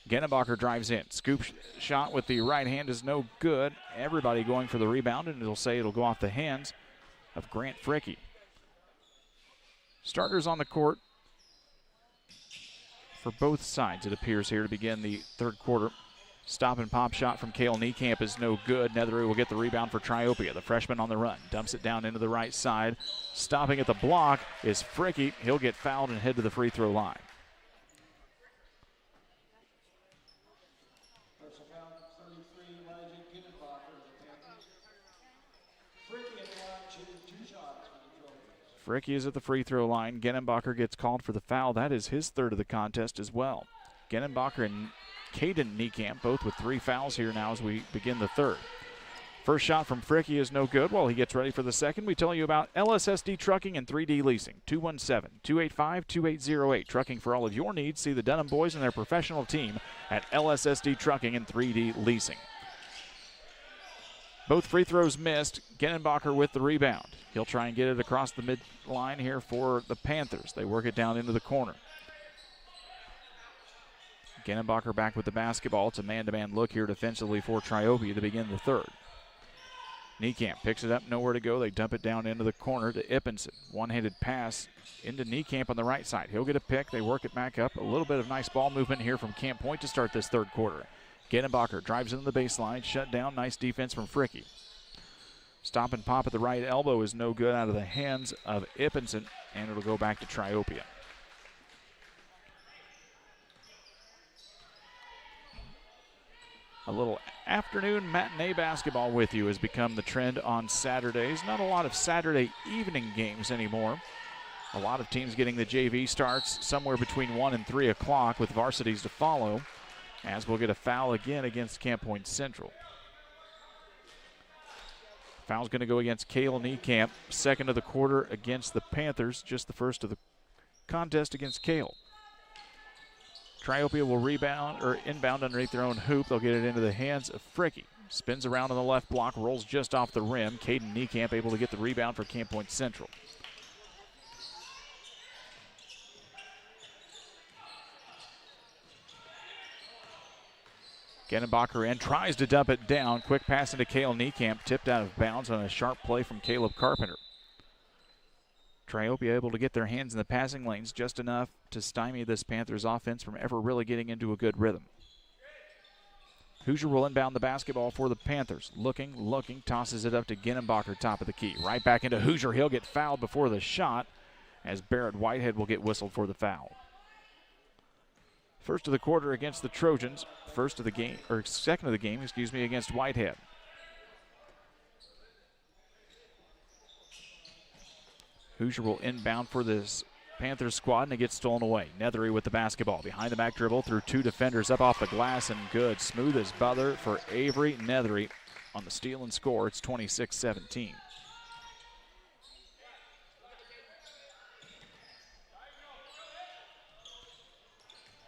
Speaker 6: Gennebacher drives in. Scoop shot with the right hand is no good. Everybody going for the rebound, and it'll go off the hands of Grant Fricky. Starters on the court for both sides, it appears here to begin the third quarter. Stop and pop shot from Cale Niekamp is no good. Nethery will get the rebound for Triopia. The freshman on the run. Dumps it down into the right side. Stopping at the block is Fricky. He'll get fouled and head to the free throw line. Fricky is at the free throw line. Gennebacher gets called for the foul. That is his third of the contest as well. Gennebacher and Caden Niekamp both with 3 fouls here now as we begin the third. First shot from Fricky is no good. While he gets ready for the second, we tell you about LSSD Trucking and 3D Leasing. 217-285-2808. Trucking for all of your needs. See the Dunham boys and their professional team at LSSD Trucking and 3D Leasing. Both free throws missed. Gennebacher with the rebound. He'll try and get it across the midline here for the Panthers. They work it down into the corner. Gennebacher back with the basketball. It's a man-to-man look here defensively for Triopia to begin the third. Niekamp picks it up, nowhere to go. They dump it down into the corner to Ippenson. One-handed pass into Niekamp on the right side. He'll get a pick. They work it back up. A little bit of nice ball movement here from Camp Point to start this third quarter. Gennebacher drives into the baseline, shut down. Nice defense from Fricky. Stop and pop at the right elbow is no good out of the hands of Ippenson, and it'll go back to Triopia. A little afternoon matinee basketball with you has become the trend on Saturdays. Not a lot of Saturday evening games anymore. A lot of teams getting the JV starts somewhere between 1 and 3 o'clock with varsities to follow, as we'll get a foul again against Camp Point Central. Foul's going to go against Cale Niekamp. Second of the quarter against the Panthers. Just the first of the contest against Cale. Triopia will rebound or inbound underneath their own hoop. They'll get it into the hands of Fricky. Spins around on the left block, rolls just off the rim. Caden Niekamp able to get the rebound for Camp Point Central. Gennebacher in, tries to dump it down. Quick pass into Cale Niekamp, tipped out of bounds on a sharp play from Caleb Carpenter. Triopia able to get their hands in the passing lanes just enough to stymie this Panthers offense from ever really getting into a good rhythm. Hoosier will inbound the basketball for the Panthers. Looking, tosses it up to Gennebacher, top of the key. Right back into Hoosier. He'll get fouled before the shot as Barrett Whitehead will get whistled for the foul. First of the quarter against the Trojans. Second of the game, against Whitehead. Hoosier will inbound for this Panthers squad, and it gets stolen away. Nethery with the basketball. Behind the back dribble through 2 defenders, up off the glass, and good. Smooth as butter for Avery Nethery on the steal and score. It's 26-17.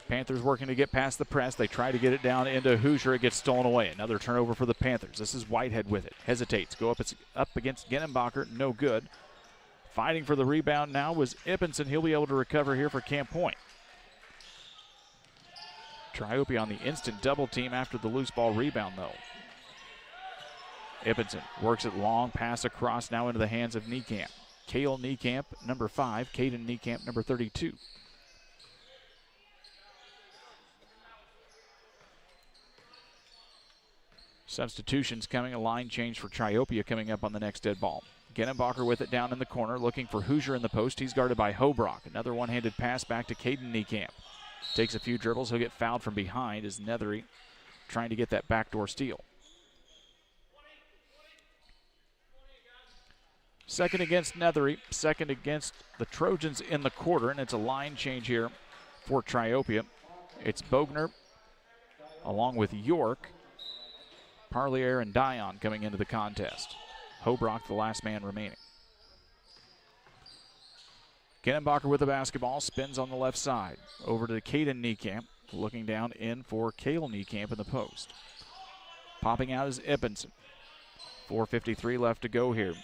Speaker 6: Panthers working to get past the press. They try to get it down into Hoosier. It gets stolen away. Another turnover for the Panthers. This is Whitehead with it. Hesitates. Go up against Gennebacher. No good. Fighting for the rebound now was Ippenson. He'll be able to recover here for Camp Point. Triopia on the instant double team after the loose ball rebound, though. Ippenson works it long. Pass across now into the hands of Niekamp. Cale Niekamp, number 5. Caden Niekamp, number 32. Substitutions coming, a line change for Triopia coming up on the next dead ball. Genenbacher with it down in the corner, looking for Hoosier in the post. He's guarded by Hobrock. Another one-handed pass back to Caden Niekamp. Takes a few dribbles. He'll get fouled from behind as Nethery trying to get that backdoor steal. Second against Nethery, second against the Trojans in the quarter, and it's a line change here for Triopia. It's Bogner along with York, Parlier, and Dion coming into the contest. Hobrock, the last man remaining. Genenbacher with the basketball, spins on the left side. Over to Caden Niekamp, looking down in for Cale Niekamp in the post. Popping out is Ippenson. 4:53 left to go here.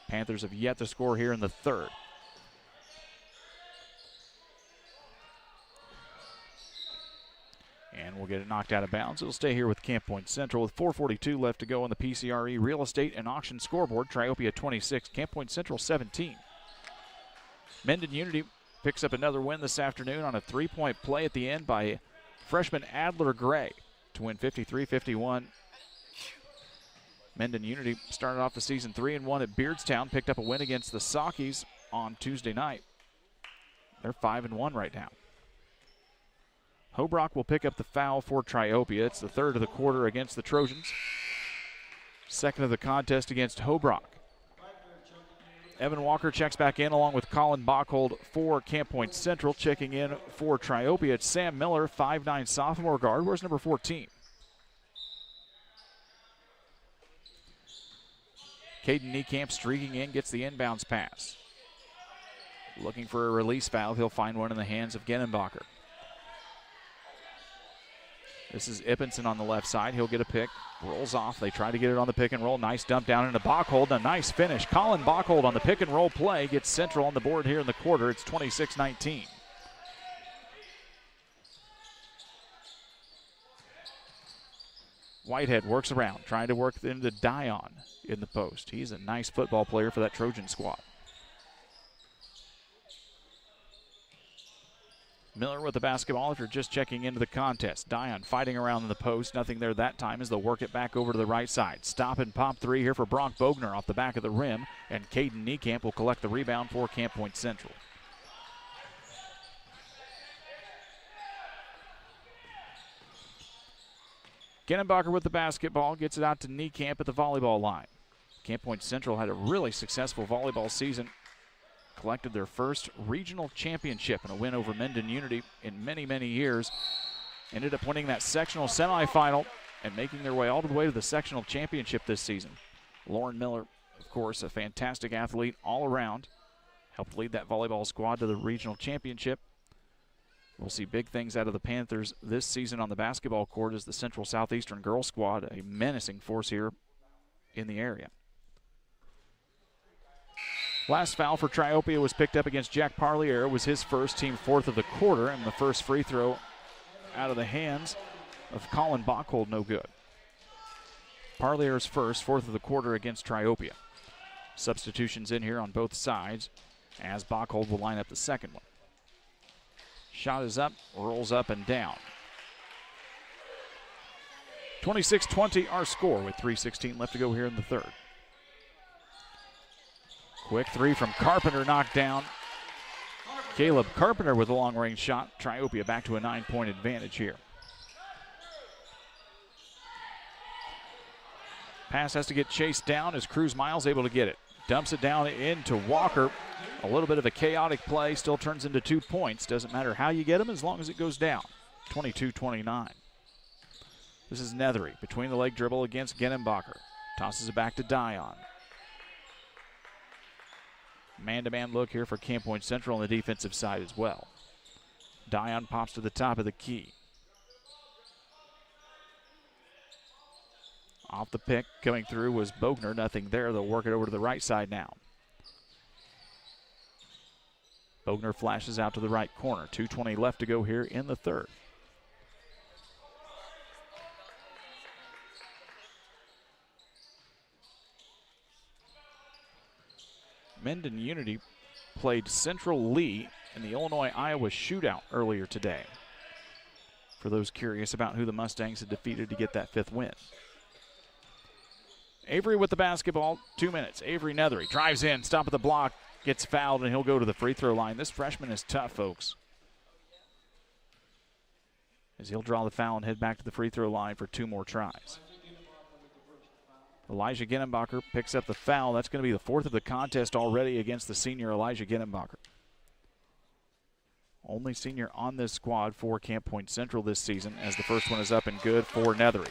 Speaker 6: Panthers have yet to score here in the third. And we'll get it knocked out of bounds. It'll stay here with Camp Point Central with 4:42 left to go on the PCRE Real Estate and Auction scoreboard. Triopia 26, Camp Point Central 17. Menden Unity picks up another win this afternoon on a three-point play at the end by freshman Adler Gray to win 53-51. Menden Unity started off the season 3-1 at Beardstown, picked up a win against the Saukeys on Tuesday night. They're 5-1 right now. Hobrock will pick up the foul for Triopia. It's the third of the quarter against the Trojans. Second of the contest against Hobrock. Evan Walker checks back in along with Colin Bockhold for Camp Point Central. Checking in for Triopia, it's Sam Miller, 5'9" sophomore guard. Where's number 14? Caden Niekamp streaking in, gets the inbounds pass. Looking for a release foul. He'll find one in the hands of Genenbacher. This is Ippenson on the left side. He'll get a pick. Rolls off. They try to get it on the pick and roll. Nice dump down into Bockhold. A nice finish. Colin Bockhold on the pick and roll play gets Central on the board here in the quarter. It's 26-19. Whitehead works around, trying to work into Dion in the post. He's a nice football player for that Trojan squad. Miller with the basketball if you're just checking into the contest. Dion fighting around in the post. Nothing there that time as they'll work it back over to the right side. Stop and pop three here for Brock Bogner off the back of the rim. And Caden Niekamp will collect the rebound for Camp Point Central. Genenbacher with the basketball. Gets it out to Niekamp at the volleyball line. Camp Point Central had a really successful volleyball season. Collected their first regional championship and a win over Menden Unity in many, many years. Ended up winning that sectional semifinal and making their way all the way to the sectional championship this season. Lauren Miller, of course, a fantastic athlete all around. Helped lead that volleyball squad to the regional championship. We'll see big things out of the Panthers this season on the basketball court as the Central Southeastern girls squad, a menacing force here in the area. Last foul for Triopia was picked up against Jack Parlier. It was his first, team fourth of the quarter, and the first free throw out of the hands of Colin Bockhold, no good. Parlier's first, fourth of the quarter against Triopia. Substitutions in here on both sides as Bockhold will line up the second one. Shot is up, rolls up and down. 26-20 our score with 3:16 left to go here in the third. Quick three from Carpenter, knocked down. Caleb Carpenter with a long-range shot. Triopia back to a 9-point advantage here. Pass has to get chased down as Cruz Miles able to get it. Dumps it down into Walker. A little bit of a chaotic play, still turns into 2 points. Doesn't matter how you get them as long as it goes down. 22-29. This is Nethery between the leg dribble against Genenbacher. Tosses it back to Dion. Man-to-man look here for Camp Point Central on the defensive side as well. Dion pops to the top of the key. Off the pick, coming through was Bogner. Nothing there. They'll work it over to the right side now. Bogner flashes out to the right corner. 2:20 left to go here in the third. Menden Unity played Central Lee in the Illinois-Iowa shootout earlier today. for those curious about who the Mustangs had defeated to get that 5th win. Avery with the basketball, 2 minutes. Avery Nethery drives in, stop at the block, gets fouled, and he'll go to the free throw line. This freshman is tough, folks, as he'll draw the foul and head back to the free throw line for 2 more tries. Elijah Ginnenbacher picks up the foul. That's going to be the 4th of the contest already against the senior Elijah Ginnenbacher. Only senior on this squad for Camp Point Central this season, as the first one is up and good for Nethery.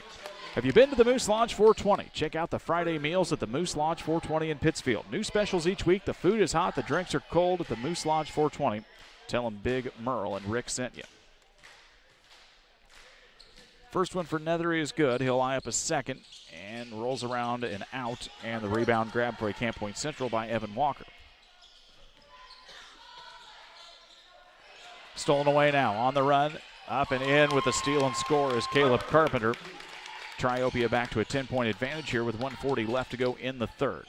Speaker 6: Have you been to the Moose Lodge 420? Check out the Friday meals at the Moose Lodge 420 in Pittsfield. New specials each week. The food is hot. The drinks are cold at the Moose Lodge 420. Tell them Big Merle and Rick sent you. First one for Nethery is good. He'll eye up a second and rolls around and out. And the rebound grab for a Camp Point Central by Evan Walker. Stolen away now. On the run. Up and in with a steal and score is Caleb Carpenter. Triopia back to a 10-point advantage here with 1:40 left to go in the third.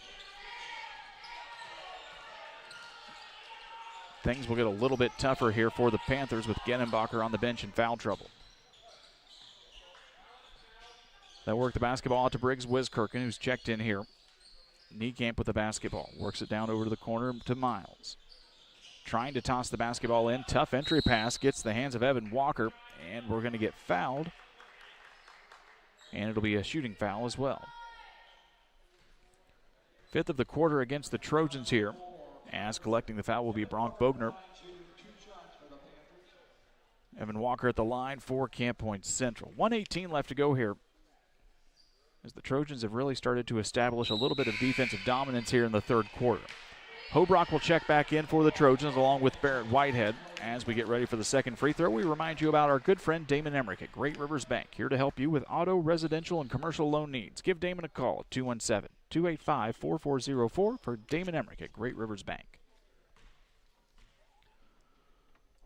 Speaker 6: Things will get a little bit tougher here for the Panthers with Ginnenbacher on the bench in foul trouble. They'll work the basketball out to Briggs Wiskirchen, who's checked in here. Niekamp with the basketball. Works it down over to the corner to Miles. Trying to toss the basketball in. Tough entry pass. Gets the hands of Evan Walker. And we're going to get fouled. And it'll be a shooting foul as well. 5th of the quarter against the Trojans here. As collecting the foul will be Bronk Bogner. Evan Walker at the line for Camp Point Central. 1:18 left to go here, as the Trojans have really started to establish a little bit of defensive dominance here in the third quarter. Hobrock will check back in for the Trojans along with Barrett Whitehead. As we get ready for the second free throw, we remind you about our good friend Damon Emmerich at Great Rivers Bank, here to help you with auto, residential, and commercial loan needs. Give Damon a call at 217-285-4404 for Damon Emmerich at Great Rivers Bank.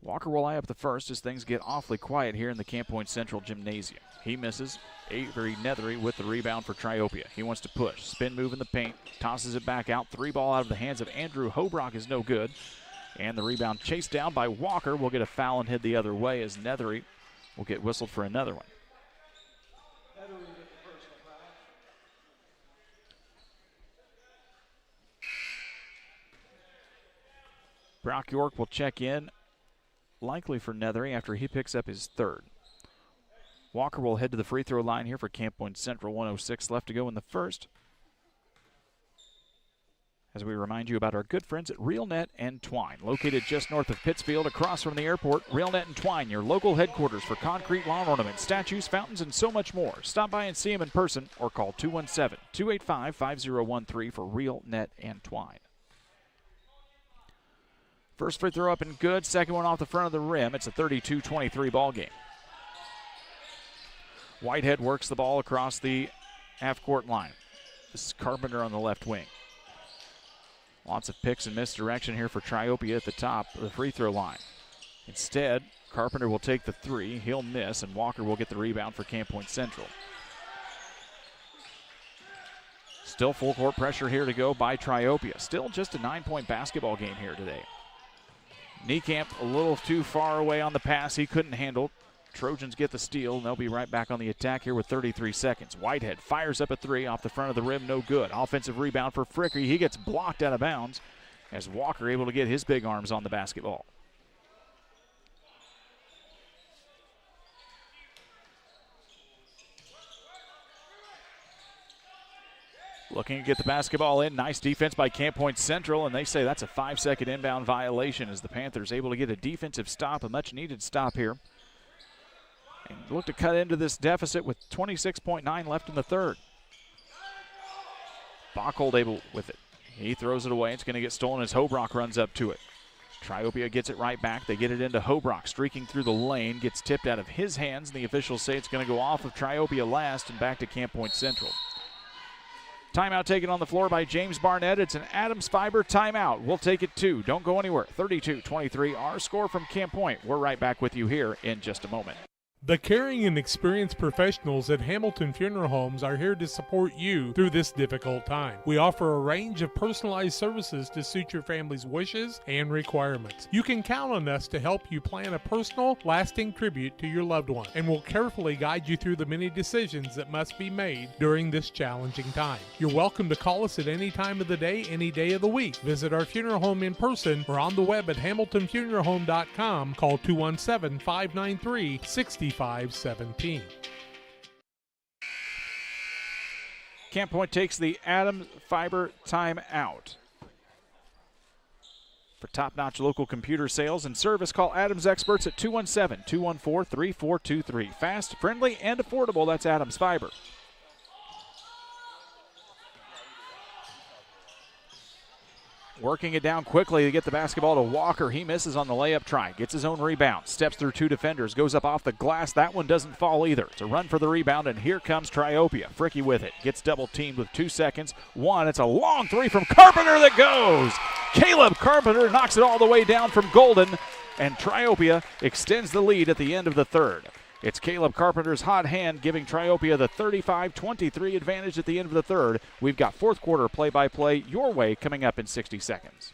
Speaker 6: Walker will eye up the first as things get awfully quiet here in the Camp Point Central Gymnasium. He misses. Avery Nethery with the rebound for Triopia. He wants to push. Spin move in the paint. Tosses it back out. 3 ball out of the hands of Andrew Hobrock is no good. And the rebound chased down by Walker will get a foul and head the other way, as Nethery will get whistled for another one. Brock York will check in, likely for Nethery, after he picks up his third. Walker will head to the free throw line here for Camp Point Central. 1:06 left to go in the first, as we remind you about our good friends at RealNet and Twine. Located just north of Pittsfield, across from the airport, RealNet and Twine, your local headquarters for concrete lawn ornaments, statues, fountains, and so much more. Stop by and see them in person or call 217-285-5013 for RealNet and Twine. First free throw up and good. Second one off the front of the rim. It's a 32-23 ball game. Whitehead works the ball across the half-court line. This is Carpenter on the left wing. Lots of picks and misdirection here for Triopia at the top of the free throw line. Instead, Carpenter will take the 3. He'll miss, and Walker will get the rebound for Camp Point Central. Still full court pressure here to go by Triopia. Still just a 9-point basketball game here today. Niekamp a little too far away on the pass. He couldn't handle. Trojans get the steal, and they'll be right back on the attack here with 33 seconds. Whitehead fires up a 3 off the front of the rim, no good. Offensive rebound for Frickery. He gets blocked out of bounds as Walker able to get his big arms on the basketball. Looking to get the basketball in. Nice defense by Camp Point Central, and they say that's a 5-second inbound violation as the Panthers able to get a defensive stop, a much-needed stop here. And look to cut into this deficit with 26.9 left in the third. Bochold able with it. He throws it away. It's going to get stolen as Hobrock runs up to it. Triopia gets it right back. They get it into Hobrock, streaking through the lane. Gets tipped out of his hands, and the officials say it's going to go off of Triopia last and back to Camp Point Central. Timeout taken on the floor by James Barnett. It's an Adams Fiber timeout. We'll take it 2. Don't go anywhere. 32-23, our score from Camp Point. We're right back with you here in just a moment.
Speaker 18: The caring and experienced professionals at Hamilton Funeral Homes are here to support you through this difficult time. We offer a range of personalized services to suit your family's wishes and requirements. You can count on us to help you plan a personal, lasting tribute to your loved one, and we'll carefully guide you through the many decisions that must be made during this challenging time. You're welcome to call us at any time of the day, any day of the week. Visit our funeral home in person or on the web at hamiltonfuneralhome.com. Call 217-593-6517.
Speaker 6: Camp Point takes the Adams Fiber timeout. For top-notch local computer sales and service, call Adams Experts at 217-214-3423. Fast, friendly, and affordable. That's Adams Fiber. Working it down quickly to get the basketball to Walker. He misses on the layup try. Gets his own rebound. Steps through two defenders. Goes up off the glass. That one doesn't fall either. It's a run for the rebound, and here comes Triopia. Fricky with it. Gets double-teamed with 2 seconds. One. It's a long three from Carpenter that goes. Caleb Carpenter knocks it all the way down from Golden, and Triopia extends the lead at the end of the third. It's Caleb Carpenter's hot hand giving Triopia the 35-23 advantage at the end of the third. We've got fourth quarter play-by-play your way coming up in 60 seconds.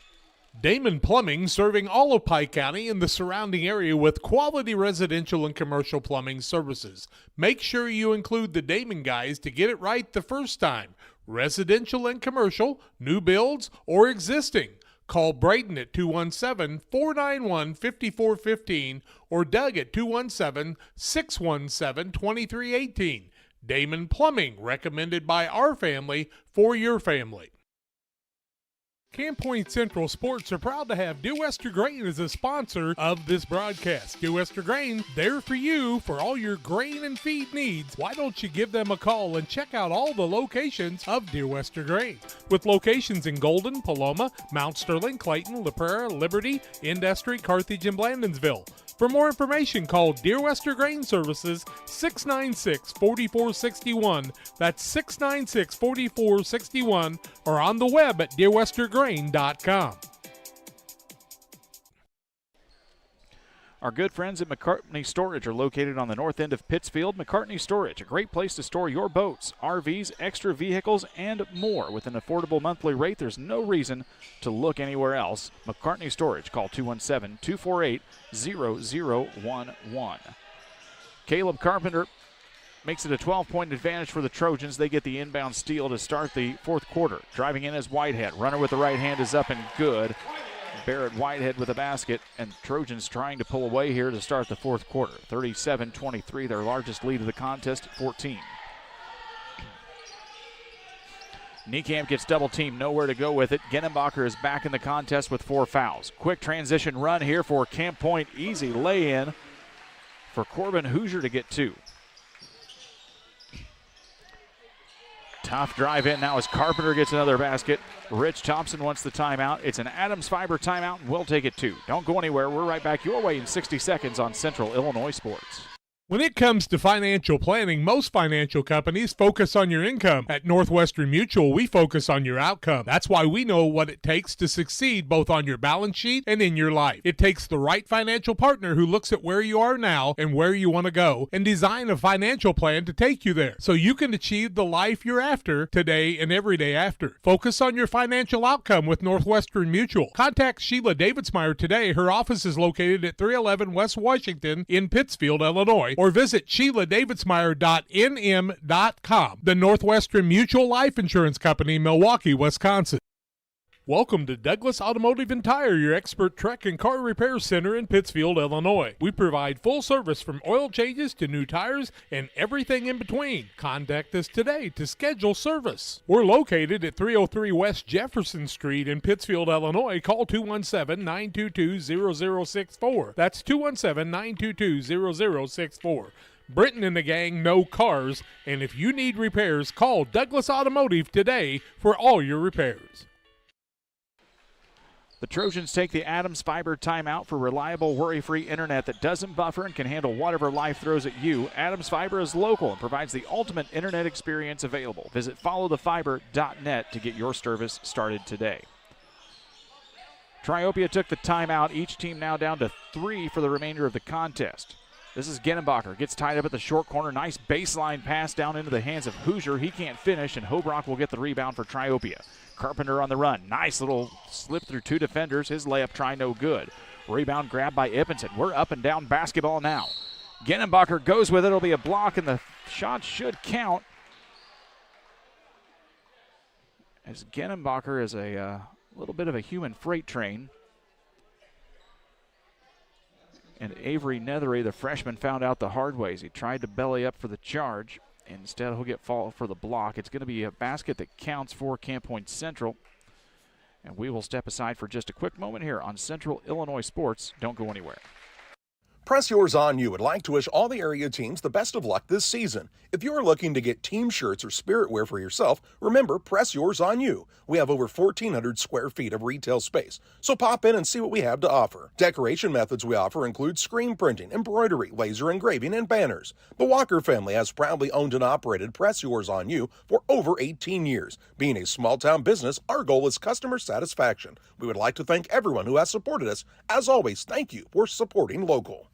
Speaker 18: Damon Plumbing, serving all of Pike County and the surrounding area with quality residential and commercial plumbing services. Make sure you include the Damon guys to get it right the first time. Residential and commercial, new builds, or existing. Call Braden at 217-491-5415 or Doug at 217-617-2318. Damon Plumbing, recommended by our family for your family. Camp Point Central Sports are proud to have Dear Wester Grain as a sponsor of this broadcast. Dear Wester Grain, there for you for all your grain and feed needs. Why don't you give them a call and check out all the locations of Dear Wester Grain? With locations in Golden, Paloma, Mount Sterling, Clayton, La Prairie, Liberty, Industry, Carthage, and Blandonsville. For more information, call Dear Wester Grain Services 696-4461. That's 696-4461, or on the web at dearwestergrain.com.
Speaker 6: Our good friends at McCartney Storage are located on the north end of Pittsfield. McCartney Storage, a great place to store your boats, RVs, extra vehicles, and more. With an affordable monthly rate, there's no reason to look anywhere else. McCartney Storage, call 217-248-0011. Caleb Carpenter makes it a 12-point advantage for the Trojans. They get the inbound steal to start the fourth quarter. Driving in as Whitehead. Runner with the right hand is up and good. Barrett Whitehead with a basket, and Trojans trying to pull away here to start the fourth quarter. 37-23, their largest lead of the contest at 14. Niekamp gets double-teamed, nowhere to go with it. Genenbacher is back in the contest with 4 fouls. Quick transition run here for Camp Point. Easy lay-in for Corbin Hoosier to get 2. Tough drive in now as Carpenter gets another basket. Rich Thompson wants the timeout. It's an Adams Fiber timeout, and we'll take it too. Don't go anywhere. We're right back your way in 60 seconds on Central Illinois Sports.
Speaker 18: When it comes to financial planning, most financial companies focus on your income. At Northwestern Mutual, we focus on your outcome. That's why we know what it takes to succeed both on your balance sheet and in your life. It takes the right financial partner who looks at where you are now and where you want to go and design a financial plan to take you there so you can achieve the life you're after today and every day after. Focus on your financial outcome with Northwestern Mutual. Contact Sheila Davidsmeyer today. Her office is located at 311 West Washington in Pittsfield, Illinois, or visit SheilaDavidsmeyer.nm.com. The Northwestern Mutual Life Insurance Company, Milwaukee, Wisconsin. Welcome to Douglas Automotive and Tire, your expert truck and car repair center in Pittsfield, Illinois. We provide full service from oil changes to new tires and everything in between. Contact us today to schedule service. We're located at 303 West Jefferson Street in Pittsfield, Illinois. Call 217-922-0064. That's 217-922-0064. Britton and the gang know cars, and if you need repairs, call Douglas Automotive today for all your repairs.
Speaker 6: The Trojans take the Adams Fiber timeout for reliable, worry-free internet that doesn't buffer and can handle whatever life throws at you. Adams Fiber is local and provides the ultimate internet experience available. Visit followthefiber.net to get your service started today. Triopia took the timeout. Each team now down to 3 for the remainder of the contest. This is Genenbacher. Gets tied up at the short corner. Nice baseline pass down into the hands of Hoosier. He can't finish, and Hobrock will get the rebound for Triopia. Carpenter on the run. Nice little slip through two defenders. His layup try no good. Rebound grabbed by Ippenson. We're up and down basketball now. Genenbacher goes with it. It'll be a block, and the shot should count. As Genenbacher is a little bit of a human freight train. And Avery Nethery, the freshman, found out the hard ways. He tried to belly up for the charge. Instead, he'll get fall for the block. It's going to be a basket that counts for Camp Point Central. And we will step aside for just a quick moment here on Central Illinois Sports. Don't go anywhere.
Speaker 1: Press Yours On You would like to wish all the area teams the best of luck this season. If you're looking to get team shirts or spirit wear for yourself, remember Press Yours On You. We have over 1,400 square feet of retail space, so pop in and see what we have to offer. Decoration methods we offer include screen printing, embroidery, laser engraving, and banners. The Walker family has proudly owned and operated Press Yours On You for over 18 years. Being a small-town business, our goal is customer satisfaction. We would like to thank everyone who has supported us. As always, thank you for supporting local.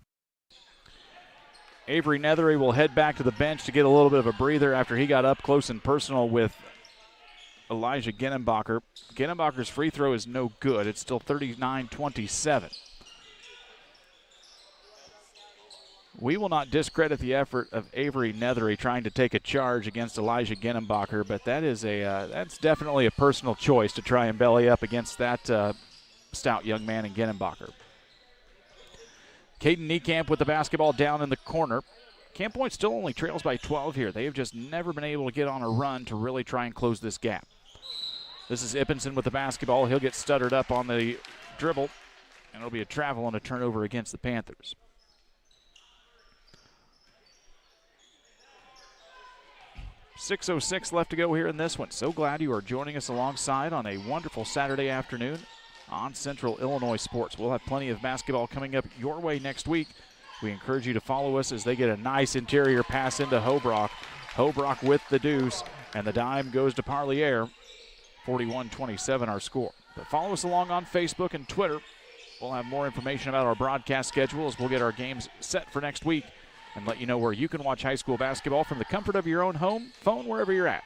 Speaker 6: Avery Nethery will head back to the bench to get a little bit of a breather after he got up close and personal with Elijah Genenbacher. Genenbacher's free throw is no good. It's still 39-27. We will not discredit the effort of Avery Nethery trying to take a charge against Elijah Genenbacher, but that is that's definitely a personal choice to try and belly up against that stout young man in Genenbacher. Caden Niekamp with the basketball down in the corner. Camp Point still only trails by 12 here. They have just never been able to get on a run to really try and close this gap. This is Ippenson with the basketball. He'll get stuttered up on the dribble, and it'll be a travel and a turnover against the Panthers. .606 left to go here in this one. So glad you are joining us alongside on a wonderful Saturday afternoon on Central Illinois Sports. We'll have plenty of basketball coming up your way next week. We encourage you to follow us as they get a nice interior pass into Hobrock. Hobrock with the deuce, and the dime goes to Parlier. 41-27 our score. But follow us along on Facebook and Twitter. We'll have more information about our broadcast schedule as we'll get our games set for next week and let you know where you can watch high school basketball from the comfort of your own home, phone, wherever you're at,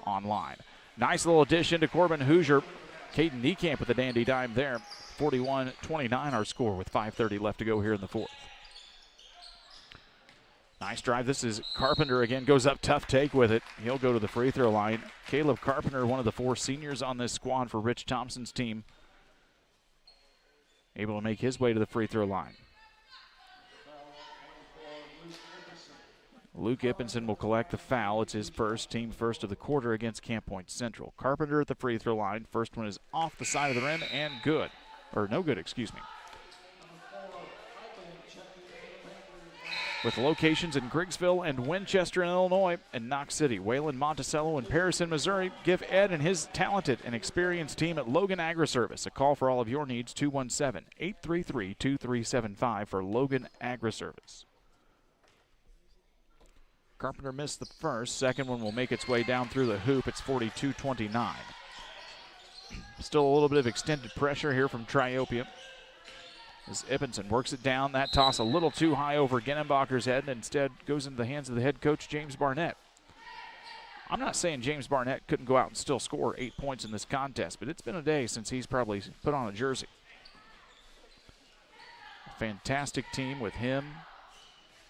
Speaker 6: online. Nice little addition to Corbin Hoosier. Caden Niekamp with the dandy dime there. 41-29 our score with 5:30 left to go here in the fourth. Nice drive. This is Carpenter again. Goes up, tough take with it. He'll go to the free throw line. Caleb Carpenter, one of the 4 seniors on this squad for Rich Thompson's team, able to make his way to the free throw line. Luke Ippenson will collect the foul. It's his team first of the quarter against Camp Point Central. Carpenter at the free throw line. First one is off the side of the rim and good. Or no good, excuse me. With locations in Griggsville and Winchester in Illinois and Knox City, Wayland, Monticello, and Paris in Missouri, give Ed and his talented and experienced team at Logan Agri-Service a call for all of your needs, 217-833-2375 for Logan Agri-Service. Carpenter missed the first. Second one will make its way down through the hoop. It's 42-29. Still a little bit of extended pressure here from Triopia. As Ippenson works it down, that toss a little too high over Genenbacher's head and instead goes into the hands of the head coach, James Barnett. I'm not saying James Barnett couldn't go out and still score 8 points in this contest, but it's been a day since he's probably put on a jersey. A fantastic team with him,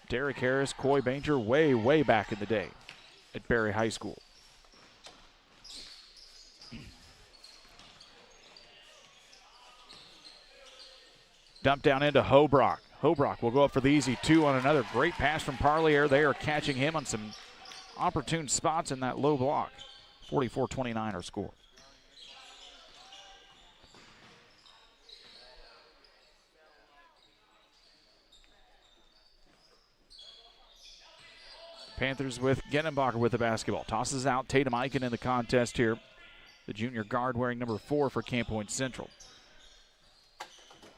Speaker 6: Derek Harris, Coy Banger, way back in the day at Berry High School. Dump down into Hobrock. Hobrock will go up for the easy 2 on another great pass from Parlier. They are catching him on some opportune spots in that low block. 44-29 our score. Panthers with Genenbacher with the basketball. Tosses out Tatum Eichen in the contest here. The junior guard wearing number 4 for Camp Point Central.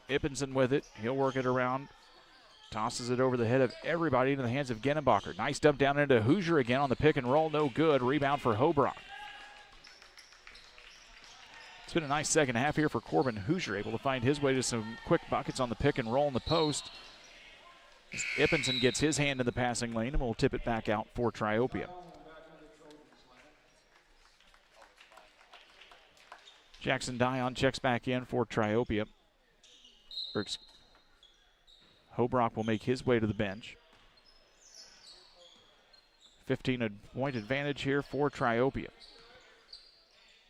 Speaker 6: Ippenson with it. He'll work it around. Tosses it over the head of everybody into the hands of Genenbacher. Nice dump down into Hoosier again on the pick and roll. No good. Rebound for Hobrock. It's been a nice second half here for Corbin Hoosier, able to find his way to some quick buckets on the pick and roll in the post. Ippinson gets his hand in the passing lane and will tip it back out for Triopia. Jackson Dion checks back in for Triopia. Hobrock will make his way to the bench. 15-point advantage here for Triopia.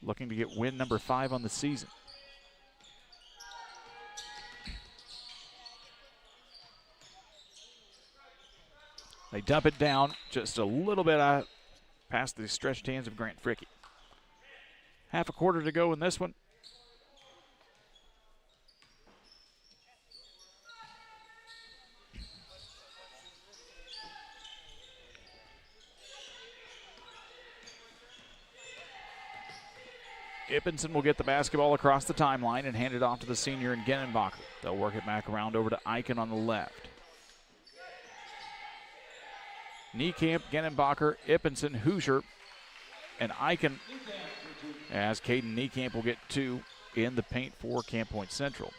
Speaker 6: Looking to get win number 5 on the season. They dump it down just a little bit past the stretched hands of Grant Fricky. Half a quarter to go in this one. Ippinson will get the basketball across the timeline and hand it off to the senior in Genenbacher. They'll work it back around over to Eichen on the left. Niekamp, Genenbacher, Ippinson, Hoosier, and Eichen, as Caden Niekamp will get 2 in the paint for Camp Point Central.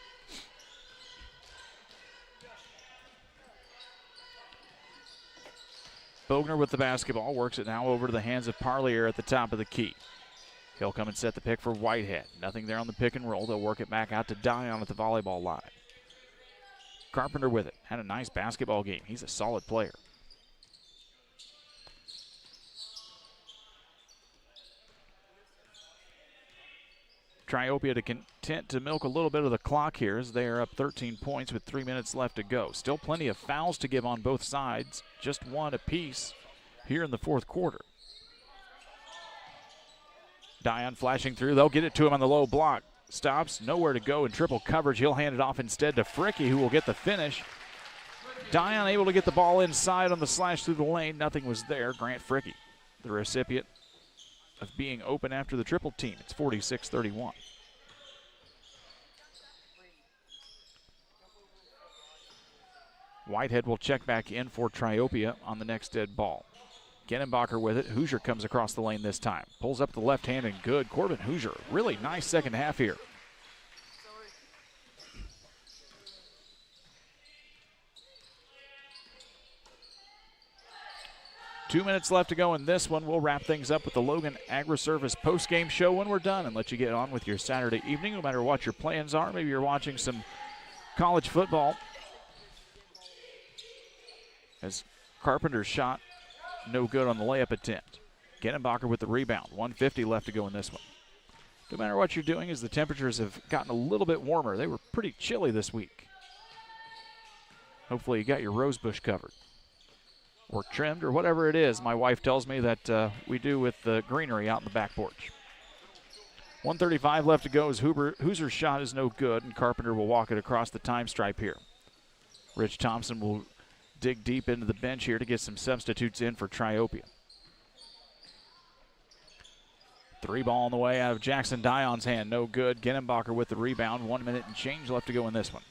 Speaker 6: Bogner with the basketball, works it now over to the hands of Parlier at the top of the key. He'll come and set the pick for Whitehead. Nothing there on the pick and roll. They'll work it back out to Dion at the volleyball line. Carpenter with it. Had a nice basketball game. He's a solid player. Triopia to content to milk a little bit of the clock here as they are up 13 points with 3 minutes left to go. Still plenty of fouls to give on both sides. Just 1 apiece here in the fourth quarter. Dion flashing through. They'll get it to him on the low block. Stops, nowhere to go in triple coverage. He'll hand it off instead to Fricky, who will get the finish. Dion able to get the ball inside on the slash through the lane. Nothing was there. Grant Fricky, the recipient of being open after the triple team. It's 46-31. Whitehead will check back in for Triopia on the next dead ball. Genenbacher with it. Hoosier comes across the lane this time. Pulls up the left hand and good. Corbin Hoosier, really nice second half here. Two minutes left to go in this one. We'll wrap things up with the Logan Agri-Service post-game show when we're done and let you get on with your Saturday evening, no matter what your plans are. Maybe you're watching some college football. As Carpenter's shot no good on the layup attempt. Genenbacher with the rebound. 1:50 left to go in this one. No matter what you're doing, as the temperatures have gotten a little bit warmer. They were pretty chilly this week. Hopefully you got your rose bush covered or trimmed or whatever it is. My wife tells me that we do with the greenery out in the back porch. 1:35 left to go as Hoosier's shot is no good, and Carpenter will walk it across the time stripe here. Rich Thompson will dig deep into the bench here to get some substitutes in for Triopia. 3 ball on the way out of Jackson Dion's hand. No good. Genenbacher with the rebound. 1 minute and change left to go in this one.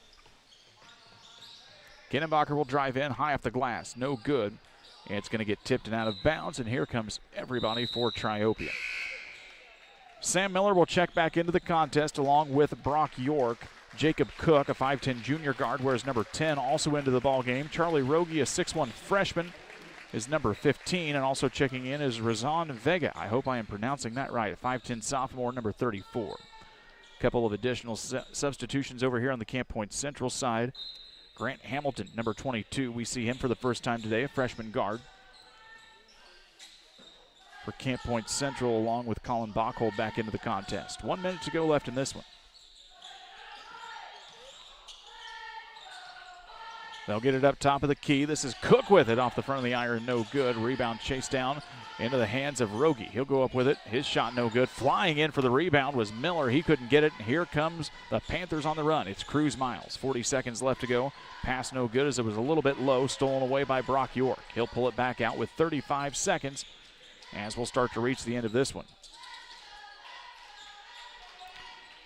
Speaker 6: Genenbacher will drive in high off the glass. No good. And it's going to get tipped and out of bounds. And here comes everybody for Triopia. Sam Miller will check back into the contest along with Brock York. Jacob Cook, a 5'10 junior guard, wears number 10, also into the ball game. Charlie Rogie, a 6'1 freshman, is number 15, and also checking in is Razan Vega. I hope I am pronouncing that right. A 5'10 sophomore, number 34. A couple of additional substitutions over here on the Camp Point Central side. Grant Hamilton, number 22. We see him for the first time today, a freshman guard for Camp Point Central, along with Colin Bachhold back into the contest. 1 minute to go left in this one. They'll get it up top of the key. This is Cook with it off the front of the iron. No good. Rebound chased down into the hands of Rogie. He'll go up with it. His shot no good. Flying in for the rebound was Miller. He couldn't get it. And here comes the Panthers on the run. It's Cruz Miles. 40 seconds left to go. Pass no good as it was a little bit low. Stolen away by Brock York. He'll pull it back out with 35 seconds as we'll start to reach the end of this one.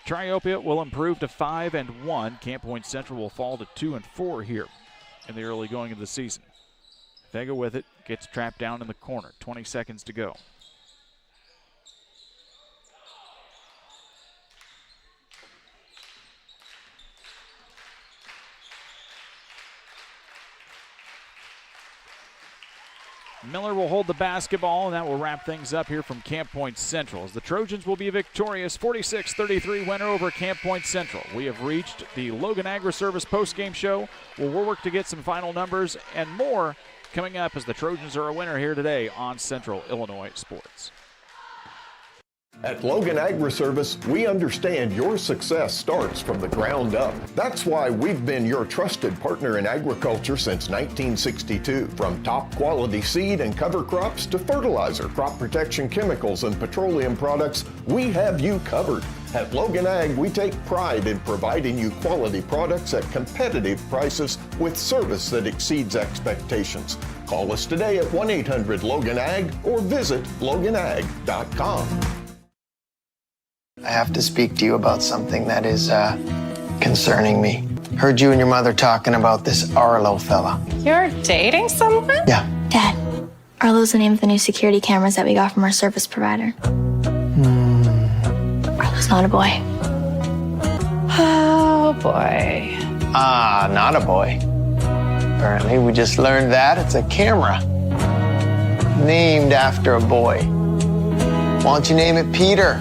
Speaker 6: Triopia will improve to 5-1. Camp Point Central will fall to 2-4 here in the early going of the season. Vega with it, gets trapped down in the corner. 20 seconds to go. Miller will hold the basketball, and that will wrap things up here from Camp Point Central, as the Trojans will be a victorious 46-33 winner over Camp Point Central. We have reached the Logan Agri-Service postgame show, where we'll work to get some final numbers and more coming up as the Trojans are a winner here today on Central Illinois Sports.
Speaker 4: At Logan Agri-Service, we understand your success starts from the ground up. That's why we've been your trusted partner in agriculture since 1962. From top quality seed and cover crops to fertilizer, crop protection chemicals, and petroleum products, we have you covered. At Logan Ag, we take pride in providing you quality products at competitive prices with service that exceeds expectations. Call us today at 1-800-LOGAN-AG or visit loganag.com.
Speaker 5: I have to speak to you about something that is concerning me. Heard you and your mother talking about this Arlo fella.
Speaker 23: You're dating someone?
Speaker 5: Yeah.
Speaker 24: Dad, Arlo's the name of the new security cameras that we got from our service provider. Arlo's not a boy.
Speaker 23: Oh, boy.
Speaker 5: Not a boy. Apparently, we just learned that it's a camera named after a boy. Why don't you name it Peter?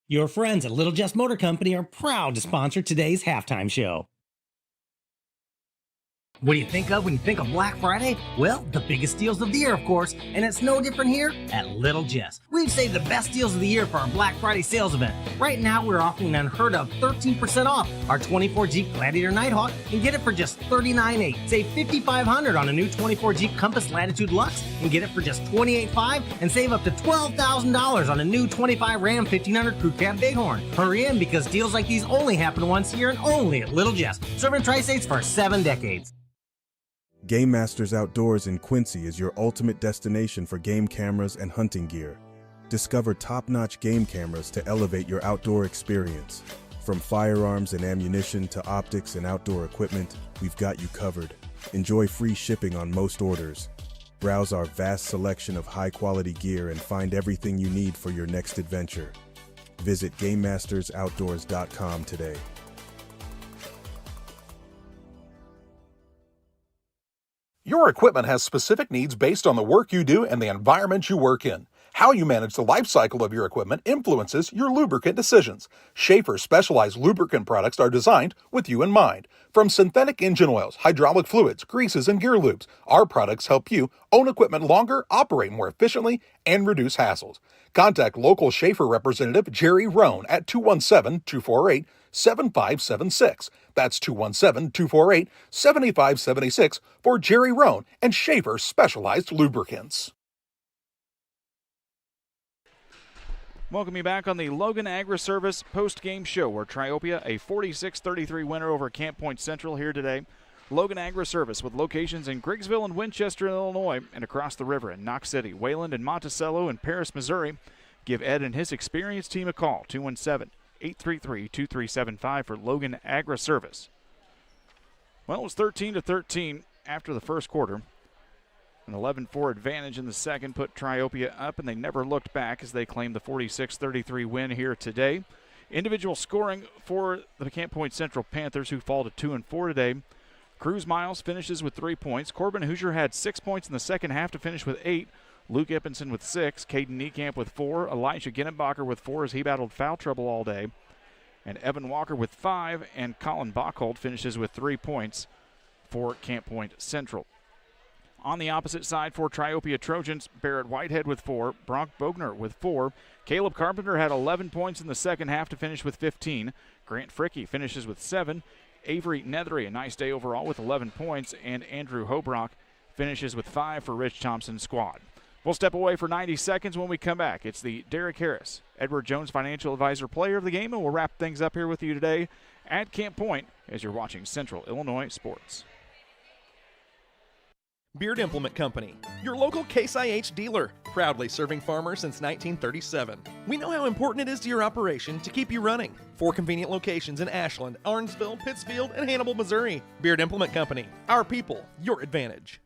Speaker 17: Your friends at Little Jess Motor Company are proud to sponsor today's halftime show. What do you think of when you think of Black Friday? Well, the biggest deals of the year, of course, and it's no different here at Little Jess. We've saved the best deals of the year for our Black Friday sales event. Right now, we're offering an unheard of 13% off our 24 Jeep Gladiator Nighthawk and get it for just $39,800. Save $5,500 on a new 24 Jeep Compass Latitude Lux and get it for just $28,500, and save up to $12,000 on a new 25 Ram 1500 Crew Cab Bighorn. Hurry in, because deals like these only happen once a year and only at Little Jess. Serving Tri-States for 7 decades.
Speaker 25: Game Masters Outdoors in Quincy is your ultimate destination for game cameras and hunting gear. Discover top-notch game cameras to elevate your outdoor experience. From firearms and ammunition to optics and outdoor equipment, we've got you covered. Enjoy free shipping on most orders. Browse our vast selection of high-quality gear and find everything you need for your next adventure. Visit GameMastersOutdoors.com today.
Speaker 1: Your equipment has specific needs based on the work you do and the environment you work in. How you manage the life cycle of your equipment influences your lubricant decisions. Schaefer's specialized lubricant products are designed with you in mind. From synthetic engine oils, hydraulic fluids, greases, and gear lubes, our products help you own equipment longer, operate more efficiently, and reduce hassles. Contact local Schaefer representative Jerry Rohn at 217-248-7576. That's 217-248-7576 for Jerry Rohn and Schaefer Specialized Lubricants.
Speaker 6: Welcome you back on the Logan Agri-Service post-game show, where Triopia, a 46-33 winner over Camp Point Central here today. Logan Agri-Service, with locations in Griggsville and Winchester, Illinois, and across the river in Knox City, Wayland and Monticello, and Paris, Missouri. Give Ed and his experienced team a call, 217-833-2375 for Logan Agri-Service. Well, it was 13-13 after the first quarter. An 11-4 advantage in the second put Triopia up, and they never looked back as they claimed the 46-33 win here today. Individual scoring for the Camp Point Central Panthers, who fall to 2-4 today. Cruz Miles finishes with 3 points. Corbin Hoosier had 6 points in the second half to finish with 8. Luke Ippenson with 6. Caden Niekamp with 4. Elijah Ginnenbacher with 4 as he battled foul trouble all day. And Evan Walker with 5. And Colin Bachhold finishes with 3 points for Camp Point Central. On the opposite side for Triopia Trojans, Barrett Whitehead with 4, Bronk Bogner with 4. Caleb Carpenter had 11 points in the second half to finish with 15. Grant Fricke finishes with 7. Avery Nethery, a nice day overall with 11 points. And Andrew Hobrock finishes with 5 for Rich Thompson's squad. We'll step away for 90 seconds. When we come back, it's the Derek Harris, Edward Jones Financial Advisor Player of the Game, and we'll wrap things up here with you today at Camp Point as you're watching Central Illinois Sports.
Speaker 26: Beard Implement Company, your local Case IH dealer, proudly serving farmers since 1937. We know how important it is to your operation to keep you running. 4 convenient locations in Ashland, Arnsville, Pittsfield, and Hannibal, Missouri. Beard Implement Company, our people, your advantage.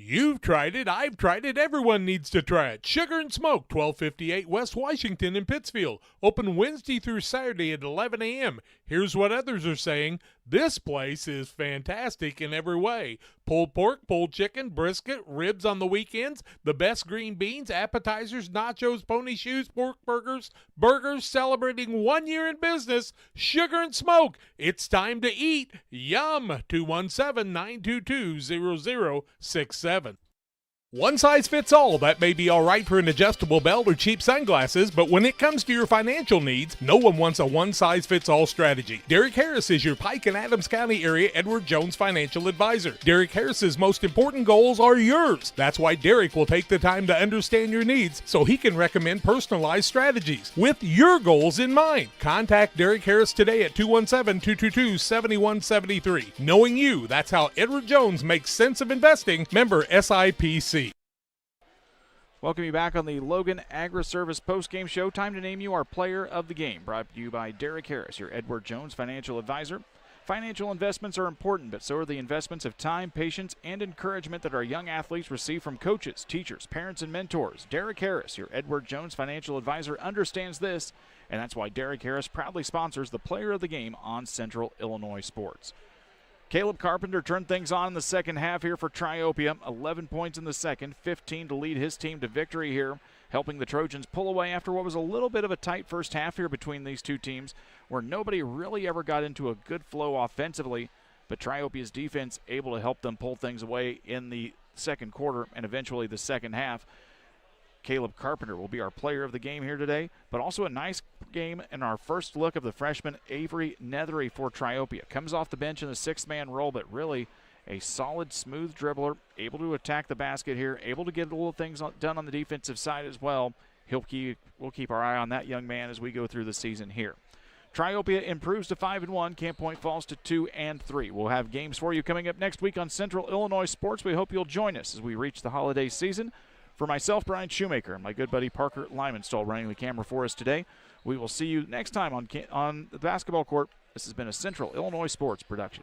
Speaker 18: You've tried it, I've tried it, everyone needs to try it. Sugar and Smoke, 1258 West Washington in Pittsfield. Open Wednesday through Saturday at 11 a.m. Here's what others are saying. This place is fantastic in every way. Pulled pork, pulled chicken, brisket, ribs on the weekends, the best green beans, appetizers, nachos, pony shoes, pork burgers, celebrating 1 year in business, sugar and smoke. It's time to eat. Yum! 217-922-0067. One size fits all. That may be all right for an adjustable belt or cheap sunglasses, but when it comes to your financial needs, no one wants a one-size-fits-all strategy. Derek Harris is your Pike and Adams County area Edward Jones financial advisor. Derek Harris's most important goals are yours. That's why Derek will take the time to understand your needs so he can recommend personalized strategies with your goals in mind. Contact Derek Harris today at 217-222-7173. Knowing you, that's how Edward Jones makes sense of investing. Member SIPC.
Speaker 6: Welcome you back on the Logan Agri-Service postgame show. Time to name you our player of the game. Brought to you by Derek Harris, your Edward Jones financial advisor. Financial investments are important, but so are the investments of time, patience, and encouragement that our young athletes receive from coaches, teachers, parents, and mentors. Derek Harris, your Edward Jones financial advisor, understands this, and that's why Derek Harris proudly sponsors the player of the game on Central Illinois Sports. Caleb Carpenter turned things on in the second half here for Triopia. 11 points in the second, 15 to lead his team to victory here, helping the Trojans pull away after what was a little bit of a tight first half here between these two teams, where nobody really ever got into a good flow offensively, but Triopia's defense able to help them pull things away in the second quarter and eventually the second half. Caleb Carpenter will be our player of the game here today, but also a nice game in our first look of the freshman Avery Nethery for Triopia. Comes off the bench in the sixth-man role, but really a solid, smooth dribbler, able to attack the basket here, able to get little things done on the defensive side as well. We'll keep our eye on that young man as we go through the season here. Triopia improves to 5-1. Camp Point falls to 2-3. We'll have games for you coming up next week on Central Illinois Sports. We hope you'll join us as we reach the holiday season. For myself, Brian Shoemaker, and my good buddy Parker Lymanstall running the camera for us today, we will see you next time on the basketball court. This has been a Central Illinois Sports production.